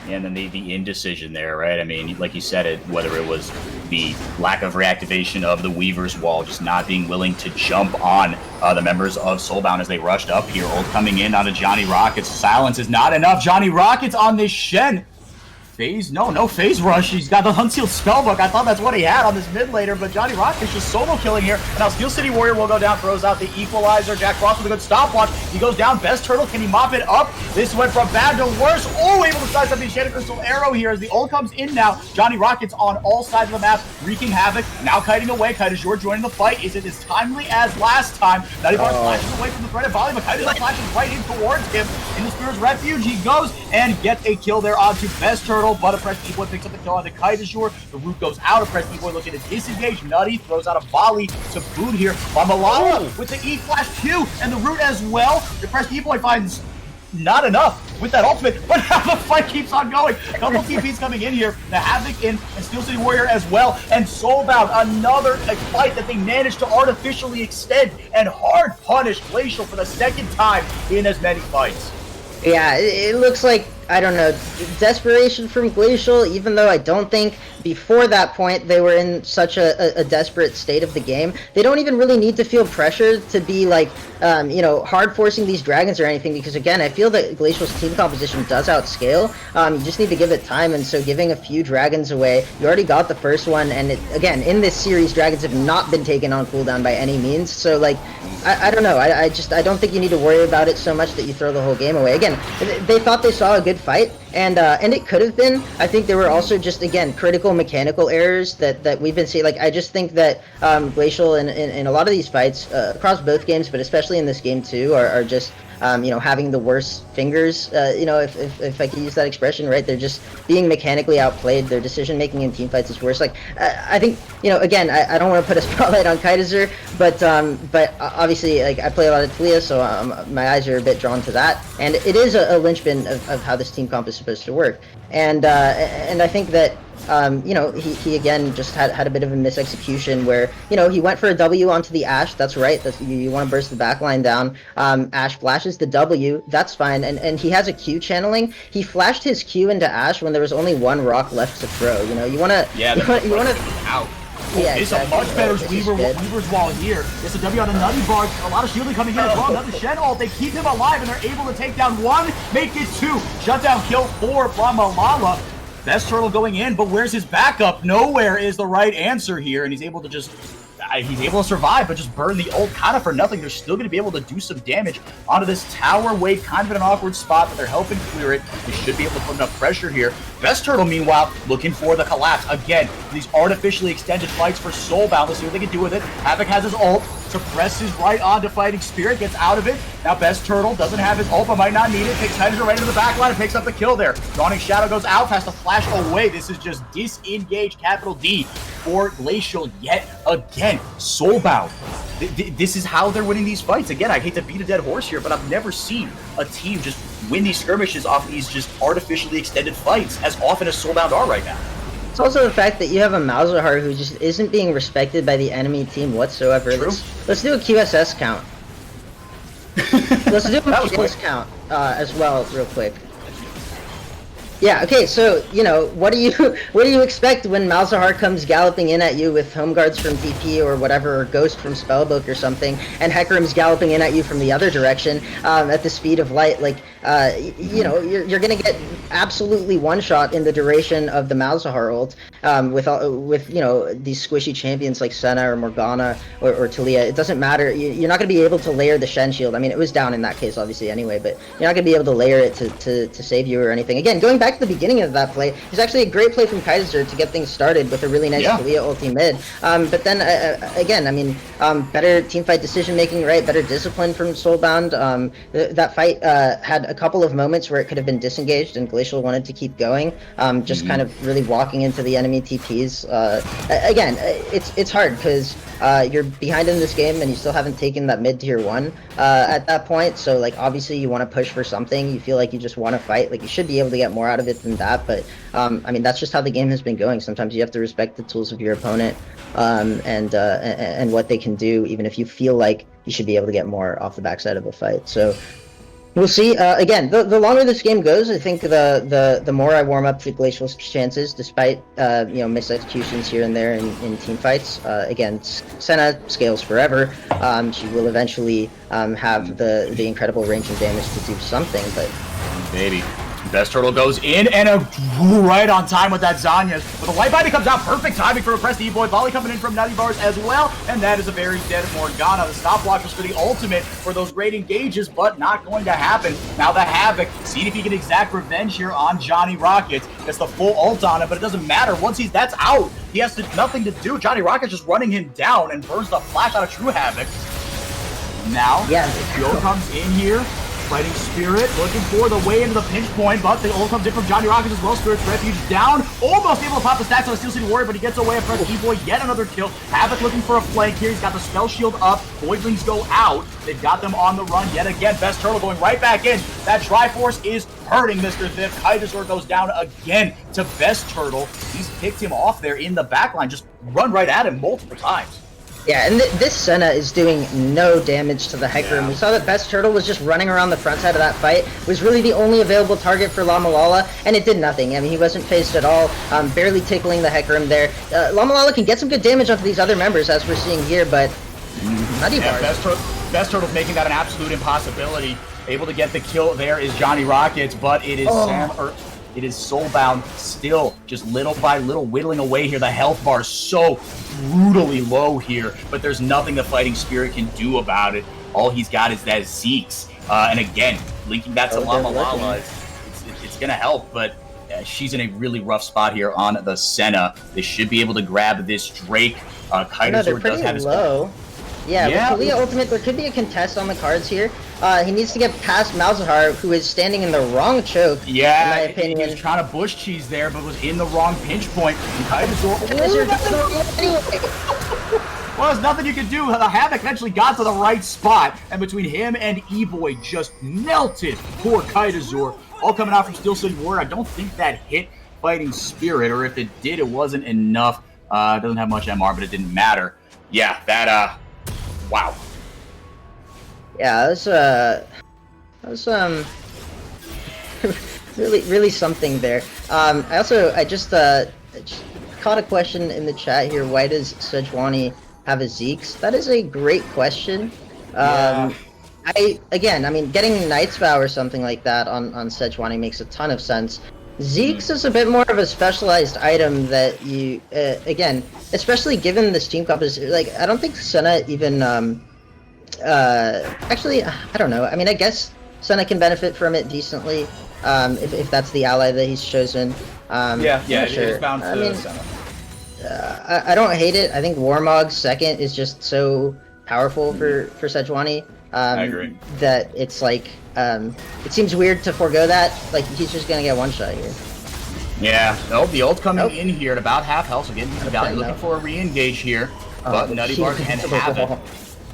And then the indecision there, right? I mean, like you said, whether it was the lack of reactivation of the Weaver's Wall, just not being willing to jump on the members of Soulbound as they rushed up here. Ult coming in on a Johnny Rockets. Silence is not enough. Johnny Rockets on this Shen. Phase? No phase rush. He's got the Unsealed Spellbook. I thought that's what he had on this mid later, but Johnny Rockets just solo killing here. And now Steel City Warrior will go down, throws out the Equalizer. Jack Frost with a good stopwatch. He goes down. Best Turtle, can he mop it up? This went from bad to worse. Oh, able to size up the Enchanted Crystal Arrow here as the ult comes in now. Johnny Rockets on all sides of the map, wreaking havoc. Now kiting away. Kite Azure joining the fight. Is it as timely as last time? Nutty Bar flashes away from the threat of volley, but Kite Azure flashes right in towards him. In the Spirit's Refuge, he goes and gets a kill there onto Best Turtle, but Oppressed E-Boy picks up the kill onto Kite Azure. The root goes out. Oppressed E-Boy looking to disengage. Nutty throws out a volley to boot here. Malala with the E-Flash Q and the root as well. Oppressed E-Boy finds not enough with that ultimate, but the fight keeps on going. A couple TPs coming in here. The Havoc in, and Steel City Warrior as well. And Soulbound, another fight that they managed to artificially extend and hard punish Glacial for the second time in as many fights. Yeah, it looks like, I don't know, desperation from Glacial, even though I don't think before that point they were in such a desperate state of the game. They don't even really need to feel pressure to be like, you know, hard forcing these dragons or anything, because again, I feel that Glacial's team composition does outscale. You just need to give it time, and so giving a few dragons away, you already got the first one, and again, in this series, dragons have not been taken on cooldown by any means, so like, I don't know, I don't think you need to worry about it so much that you throw the whole game away. Again, they thought they saw a good fight, and it could have been. I think there were also just, again, critical mechanical errors that we've been seeing. Like, I just think that Glacial in a lot of these fights, across both games, but especially in this game too, are just, you know, having the worst fingers, you know, if I could use that expression, right? They're just being mechanically outplayed. Their decision making in team fights is worse. Like, I think, you know, again, I don't want to put a spotlight on Kaiser, but obviously, like, I play a lot of Tlia, so my eyes are a bit drawn to that, and it is a linchpin of how this team comp is supposed to work. And I think that you know, he again just had a bit of a misexecution where, you know, he went for a W onto the Ashe. That's right. You want to burst the backline down. Ashe flashes the W. That's fine. And he has a Q channeling. He flashed his Q into Ashe when there was only one rock left to throw. You know, you want to out. Yeah, it's exactly. A much better Weaver's Wall here. It's a W on a Nutty Bar. A lot of shielding coming in as well. Another Shen ult. They keep him alive, and they're able to take down one, make it two. Shutdown kill for Lamalala. Best Turtle going in, but where's his backup? Nowhere is the right answer here, and he's able to just... he's able to survive, but just burn the ult kind of for nothing. They're still going to be able to do some damage onto this tower wave, kind of in an awkward spot, but they're helping clear it. They should be able to put enough pressure here. Best Turtle, meanwhile, looking for the collapse. Again, these artificially extended fights for Soulbound. Let's see what they can do with it. Havoc has his ult, suppresses right onto Fighting Spirit, gets out of it. Now Best Turtle doesn't have his ult, but might not need it. Takes Hydra right into the back line and picks up the kill there. Dawning Shadow goes out, has to flash away. This is just disengage, capital D, for Glacial yet again. Soulbound. This is how they're winning these fights. Again, I hate to beat a dead horse here, but I've never seen a team just win these skirmishes off these just artificially extended fights as often as Soulbound are right now. It's also the fact that you have a Malzahar who just isn't being respected by the enemy team whatsoever. Let's do a QSS count. Let's do a QSS count as well, real quick. Yeah, okay, so, you know, what do you expect when Malzahar comes galloping in at you with Home Guards from DP or whatever, or Ghost from Spellbook or something, and Hecarim's galloping in at you from the other direction at the speed of light? Like, you know, you're gonna get absolutely one-shot in the duration of the Malzahar ult with you know, these squishy champions like Senna or Morgana or Talia. It doesn't matter. You're not gonna be able to layer the Shen shield. I mean, it was down in that case, obviously, anyway, but you're not gonna be able to layer it to save you or anything. Again, going back to the beginning of that play, it's actually a great play from Kaiser to get things started with a really nice Talia ulti mid. But then, again, I mean, better teamfight decision-making, right? Better discipline from Soulbound. That fight had a couple of moments where it could have been disengaged and Glacial wanted to keep going, just kind of really walking into the enemy TPs. Again, it's hard because you're behind in this game and you still haven't taken that mid tier 1 at that point, so like obviously you want to push for something. You feel like you just want to fight, like you should be able to get more out of it than that, but I mean, that's just how the game has been going. Sometimes you have to respect the tools of your opponent and what they can do, even if you feel like you should be able to get more off the backside of a fight. So we'll see. Again, the longer this game goes, I think the more I warm up to Glacial's chances, despite you know, misexecutions here and there in team fights. Again, Senna scales forever. She will eventually have the incredible range and damage to do something, but maybe. Best Turtle goes in and right on time with that Zanyas. But the Light Binding comes out. Perfect timing for Repressed E-Boy. Volley coming in from Nutty Bars as well. And that is a very dead Morgana. The stopwatch was for the ultimate for those great engages, but not going to happen. Now the Havoc, see if he can exact revenge here on Johnny Rocket. It's the full ult on him, but it doesn't matter. Once that's out, he has nothing to do. Johnny Rocket's just running him down and burns the flash out of True Havoc. Now, Joe comes in here. Fighting Spirit, looking for the way into the pinch point, but the ult comes in from Johnny Rockets as well. Spirit's Refuge down, almost able to pop the stacks on the Steel City Warrior, but he gets away. Press E-Boy, yet another kill. Havoc looking for a flank here. He's got the spell shield up. Voidlings go out. They've got them on the run yet again. Best Turtle going right back in. That Triforce is hurting Mr. Thief. Kaiser goes down again to Best Turtle. He's picked him off there in the backline. Just run right at him multiple times. Yeah, and this Senna is doing no damage to the Hecarim. We saw that Best Turtle was just running around the front side of that fight. It was really the only available target for Lamalala, and it did nothing. I mean, he wasn't phased at all, barely tickling the Hecarim there. Lamalala can get some good damage onto these other members, as we're seeing here, but Nutty Bars. Best Turtle's making that an absolute impossibility. Able to get the kill there is Johnny Rockets, but it is it is Soulbound still just little by little whittling away here. The health bar is so brutally low here, but there's nothing the Fighting Spirit can do about it. All he's got is that Zeke's. And again, linking that to Lamalala, it's going to help, but she's in a really rough spot here on the Senna. They should be able to grab this Drake. Kaiser does have his low. Yeah, with Talia Ultimate, there could be a contest on the cards here. He needs to get past Malzahar, who is standing in the wrong choke, in my opinion. He was trying to bush cheese there, but was in the wrong pinch point. Well, there's nothing you can do. The Havoc eventually got to the right spot, and between him and E-Boy just melted poor Kaitazor. All coming out from Steel City Warrior. I don't think that hit Fighting Spirit, or if it did, it wasn't enough. It doesn't have much MR, but it didn't matter. Yeah, that, wow. Yeah, that was really something there. I just caught a question in the chat here. Why does Sejuani have a Zeeks? That is a great question. Yeah. I mean, getting Knight's Vow or something like that on Sejuani makes a ton of sense. Zeeks is a bit more of a specialized item that you, again, especially given this team composition, like, I don't think Senna even, actually, I don't know. I mean, I guess Senna can benefit from it decently, if that's the ally that he's chosen. Yeah, sure. It's bound to Senna. I don't hate it. I think Warmog's second is just so powerful for Sejuani. I agree. That it's like, it seems weird to forego that. Like, he's just gonna get one shot here. Yeah, the ult coming in here at about half health, so getting the value, looking for a re-engage here. But Nutty Bars and Havoc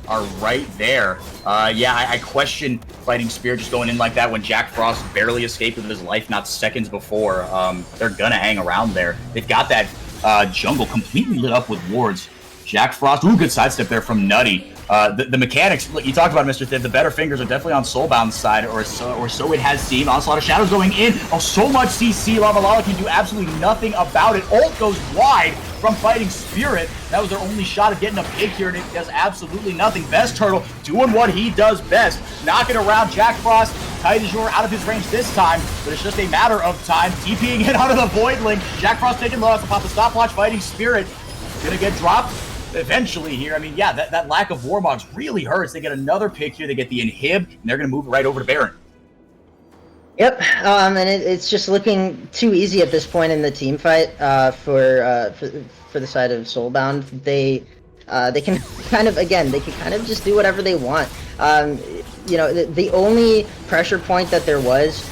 are right there. Yeah, I question Fighting Spirit just going in like that when Jack Frost barely escaped with his life not seconds before. They're gonna hang around there. They've got that jungle completely lit up with wards. Jack Frost, ooh, good sidestep there from Nutty. The mechanics, look, you talked about Mr. Thiv, the better fingers are definitely on Soulbound's side, or so it has seemed. Onslaught of Shadows going in. Oh, so much CC. Lava can do absolutely nothing about it. Ult goes wide from Fighting Spirit. That was their only shot at getting a pick here, and it does absolutely nothing. Best Turtle doing what he does best, knocking around Jack Frost. Kite du jour out of his range this time, but it's just a matter of time. TPing it onto the Void Link. Jack Frost taking low, has to pop the stopwatch. Fighting Spirit gonna get dropped eventually here. I mean, yeah, that lack of Warmogs really hurts. They get another pick here. They get the inhib, and they're going to move right over to Baron. Yep, and it's just looking too easy at this point in the team fight for the side of Soulbound. They can kind of just do whatever they want. You know, the only pressure point that there was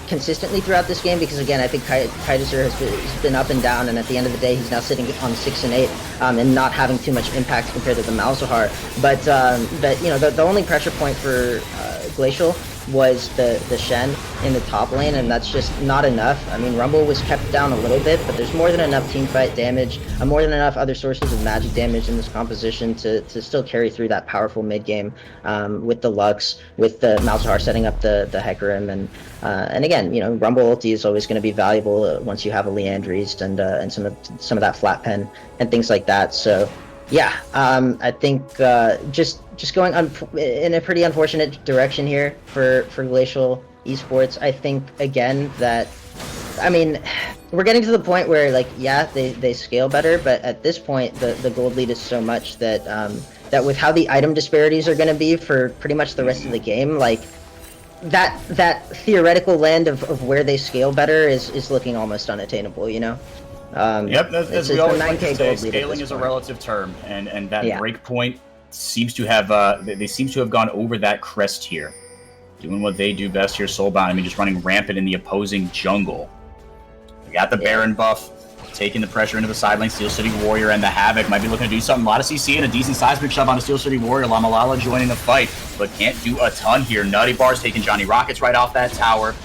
consistently throughout this game, because again, I think Kaiser has been up and down, and at the end of the day, he's now sitting on 6 and 8 and not having too much impact compared to the Malzahar. But you know, the only pressure point for Glacial was the Shen in the top lane, and that's just not enough. I mean, Rumble was kept down a little bit, but there's more than enough teamfight damage, more than enough other sources of magic damage in this composition to still carry through that powerful mid game with the Lux, with the Malzahar setting up the Hecarim, and again, you know, Rumble ulti is always going to be valuable once you have a Leandries and some of that flat pen and things like that. So yeah, I think just going in a pretty unfortunate direction here for Glacial Esports. I think again that, I mean, we're getting to the point where, like, yeah, they scale better, but at this point the gold lead is so much that that with how the item disparities are going to be for pretty much the rest of the game, like that theoretical land of where they scale better is looking almost unattainable, you know. Yep, as we always like to say, scaling is a relative term, and that break point seems to have they seem to have gone over that crest here, doing what they do best here. Soulbound, I mean, just running rampant in the opposing jungle. We got the Baron buff, taking the pressure into the side lane. Steel City Warrior and the Havoc might be looking to do something. A lot of CC and a decent seismic shove on a Steel City Warrior. Lamalala joining the fight, but can't do a ton here. Nutty Bars taking Johnny Rockets right off that tower.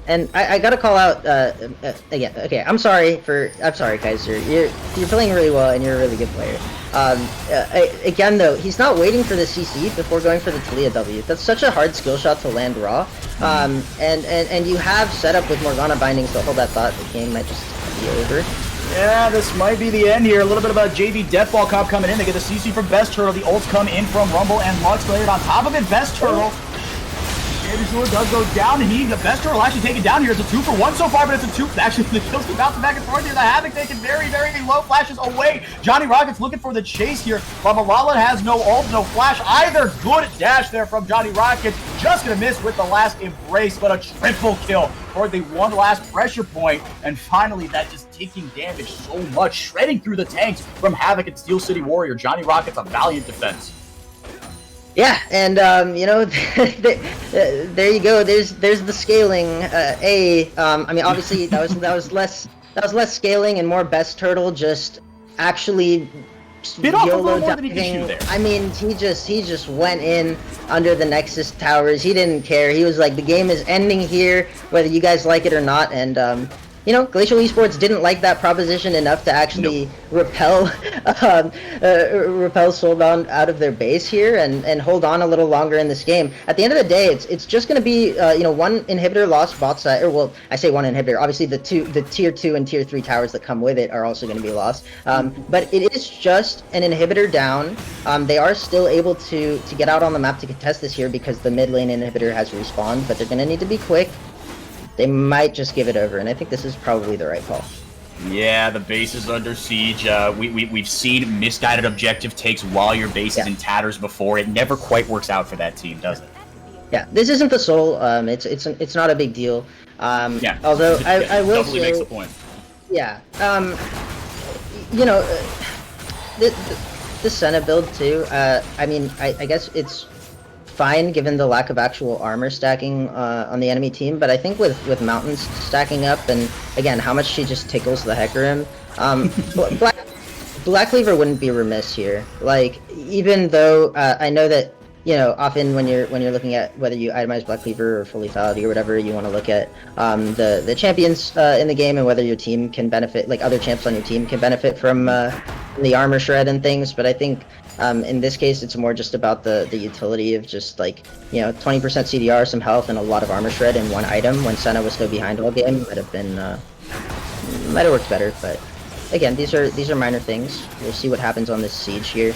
And I gotta call out again. Okay, I'm sorry, Kaiser. You're playing really well, and you're a really good player. Again, though, he's not waiting for the CC before going for the Talia W. That's such a hard skill shot to land raw. And you have set up with Morgana bindings to hold that thought. The game might just be over. Yeah, this might be the end here. A little bit about JV Deathball Cop coming in. They get the CC from Best Turtle. The ults come in from Rumble and Lux layered on top of it. Best Turtle. Sword does go down, and the Best Turtle will actually take it down here. It's a 2-for-1 so far, but it's a 2. Actually, the kills keep bouncing back and forth here. The Havoc taking very, very low flashes away. Johnny Rockets looking for the chase here, but Malala has no ult, no flash either. Good dash there from Johnny Rockets. Just gonna miss with the last embrace, but a triple kill for the one last pressure point. And finally, that just taking damage so much, shredding through the tanks from Havoc and Steel City Warrior. Johnny Rockets, a valiant defense. Yeah, and you know, there you go. There's the scaling. I mean, obviously that was less scaling and more Best Turtle just actually bit off a little more than he could shoot there. I mean, he just went in under the Nexus towers. He didn't care. He was like, the game is ending here, whether you guys like it or not. And Glacial Esports didn't like that proposition enough to actually repel Soulbound out of their base here and hold on a little longer in this game. At the end of the day, it's just going to be one inhibitor lost bot side, or well, I say one inhibitor. Obviously, the tier 2 and tier 3 towers that come with it are also going to be lost. But it is just an inhibitor down. They are still able to get out on the map to contest this here because the mid lane inhibitor has respawned, but they're going to need to be quick. They might just give it over, and I think this is probably the right call. Yeah, the base is under siege. We've seen misguided objective takes while your base is in tatters before. It never quite works out for that team, does it? Yeah, this isn't the Soul. It's not a big deal. Yeah. Although I will doubly say, makes the point. Yeah. The Senna build too. I mean, I guess it's fine given the lack of actual armor stacking on the enemy team, but I think with Mountains stacking up and again how much she just tickles the Hecarim, Black Cleaver wouldn't be remiss here. Like, even though I know that often when you're looking at whether you itemize Black Cleaver or full lethality or whatever, you want to look at the champions in the game and whether your team can benefit, like other champs on your team can benefit from the armor shred and things. But I think in this case, it's more just about the utility of just like 20% CDR, some health, and a lot of armor shred in one item. When Senna was still behind all game, might have worked better. But again, these are minor things. We'll see what happens on this siege here.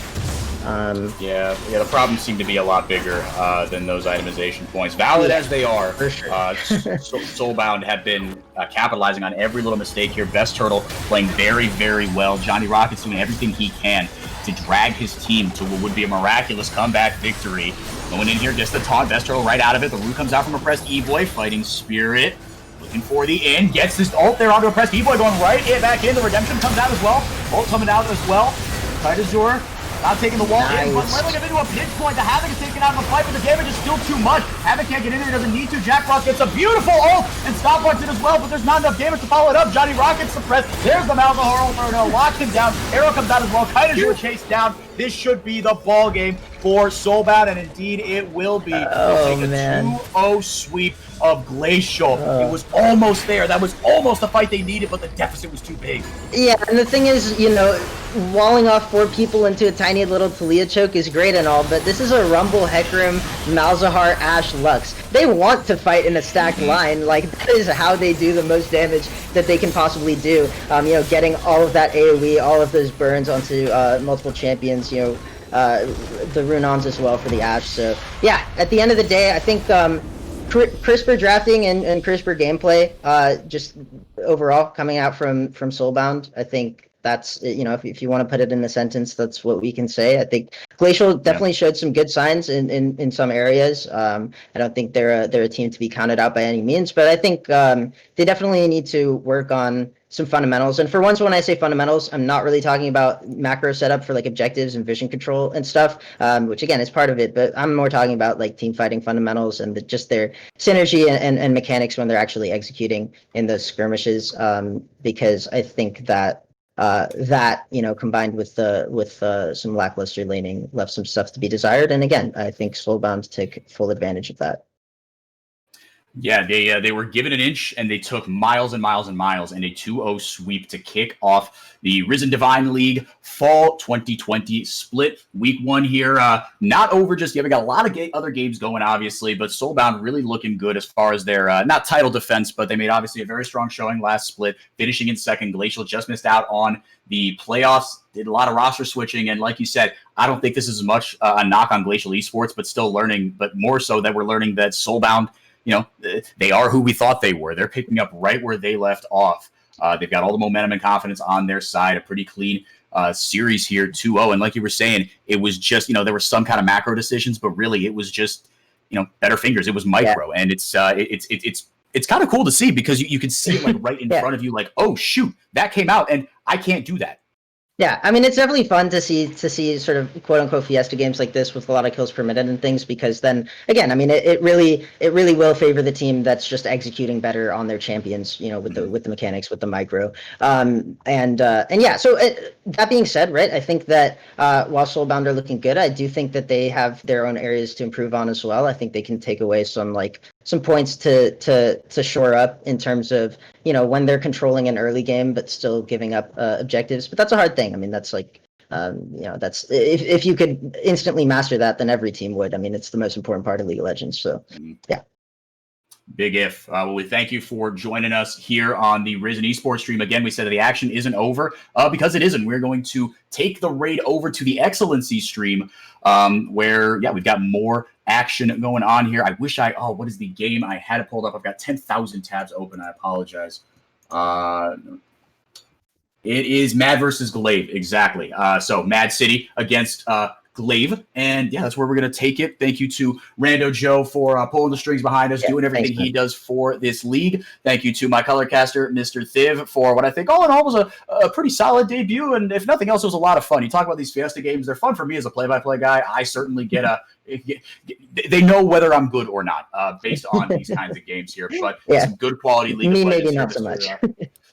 Yeah, the problems seem to be a lot bigger than those itemization points. Valid as they are, for sure. Soulbound have been capitalizing on every little mistake here. Best Turtle playing very, very well. Johnny Rocket's doing everything he can to drag his team to what would be a miraculous comeback victory. Going in here, gets the taunt. Best Turtle right out of it. The root comes out from a pressed E-Boy, fighting Spirit. Looking for the in, gets this ult there onto a pressed E-Boy, going right back in. The Redemption comes out as well. Ult coming out as well. Tidazor not taking the wall in, but leveling him into a pinch point. The Havoc is taken out of the fight, but the damage is still too much. Havoc can't get in there, doesn't need to. Jack Frost gets a beautiful ult and stop punch it as well, but there's not enough damage to follow it up. Johnny Rocket suppressed. There's the Malzahar Inferno, locks him down. Arrow comes out as well. Tidazor chased down. This should be the ball game for Soulbound, and indeed it will be. Oh, take a man. 2-0 sweep of Glacial. It was almost there. That was almost the fight they needed, but the deficit was too big. Yeah, and the thing is, walling off 4 people into a tiny little Talia choke is great and all, but this is a Rumble, Hecarim, Malzahar, Ashe, Lux. They want to fight in a stacked line. Like, that is how they do the most damage that they can possibly do. Getting all of that AoE, all of those burns onto multiple champions, the Runons as well for the Ashe. So, yeah, at the end of the day, I think crisper drafting and crisper gameplay, just overall coming out from Soulbound. I think that's, if you want to put it in a sentence, that's what we can say. I think Glacial definitely showed some good signs in some areas. I don't think they're a team to be counted out by any means, but I think they definitely need to work on some fundamentals. And for once, when I say fundamentals, I'm not really talking about macro setup for like objectives and vision control and stuff, which again is part of it, but I'm more talking about like team fighting fundamentals and just their synergy and mechanics when they're actually executing in those skirmishes, because I think that combined with some lackluster laning left some stuff to be desired. And again, I think Soulbound took full advantage of that. Yeah, they were given an inch, and they took miles and miles and miles in a 2-0 sweep to kick off the Risen Divine League Fall 2020 split. Week 1 here, not over just yet. We got a lot of other games going, obviously, but Soulbound really looking good as far as their, not title defense, but they made obviously a very strong showing last split, finishing in second. Glacial just missed out on the playoffs, did a lot of roster switching, and like you said, I don't think this is as much a knock on Glacial Esports, but still learning, but more so that we're learning that Soulbound, they are who we thought they were. They're picking up right where they left off. They've got all the momentum and confidence on their side. A pretty clean series here, 2-0. And like you were saying, it was just, there were some kind of macro decisions, but really it was just, better fingers. It was micro, and it's kind of cool to see because you can see it like right in front of you, like, oh shoot, that came out, and I can't do that. Yeah, I mean, it's definitely fun to see sort of quote unquote fiesta games like this with a lot of kills per minute and things, because then again, I mean, it really will favor the team that's just executing better on their champions, with the mechanics, with the micro, and yeah. So that being said, right, I think that while Soulbound are looking good, I do think that they have their own areas to improve on as well. I think they can take away some some points to shore up in terms of, you know, when they're controlling an early game but still giving up objectives. But that's a hard thing. I mean, that's like, you know, that's if you could instantly master that, then every team would. I mean, it's the most important part of League of Legends. So, yeah. Big if. Well, we thank you for joining us here on the Risen Esports stream. Again, we said that the action isn't over because it isn't. We're going to take the raid over to the Excellency stream where, yeah, we've got more action going on here. I wish what is the game? I had it pulled up. I've got 10,000 tabs open. I apologize. It is Mad versus Glaive, exactly. So Mad City against Glaive, and yeah, that's where we're going to take it. Thank you to Rando Joe for pulling the strings behind us, doing everything he does for this league. Thank you to my color caster, Mr. Thiv, for what I think all in all was a pretty solid debut, and if nothing else, it was a lot of fun. You talk about these Fiesta games, they're fun for me as a play-by-play guy. I certainly get they know whether I'm good or not based on these kinds of games here, but some good quality League of Legends. Maybe not so much.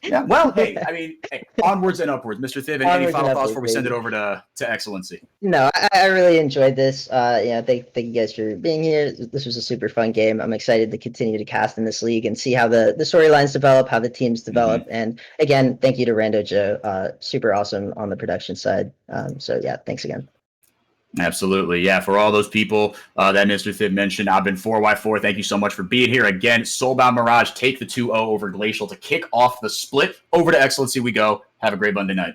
Yeah, well, hey, I mean, onwards and upwards. Mr. Thiv, any final thoughts before we send it over to Excellency? No, I really enjoyed this. Yeah, thank you guys for being here. This was a super fun game. I'm excited to continue to cast in this league and see how the storylines develop, how the teams develop. And again, thank you to Rando Joe. Super awesome on the production side. So yeah, thanks again. Absolutely. Yeah, for all those people that Mr. Thiv mentioned, I've been 4x4. Thank you so much for being here. Again, Soulbound Mirage take the 2-0 over Glacial to kick off the split. Over to Excellency we go. Have a great Monday night.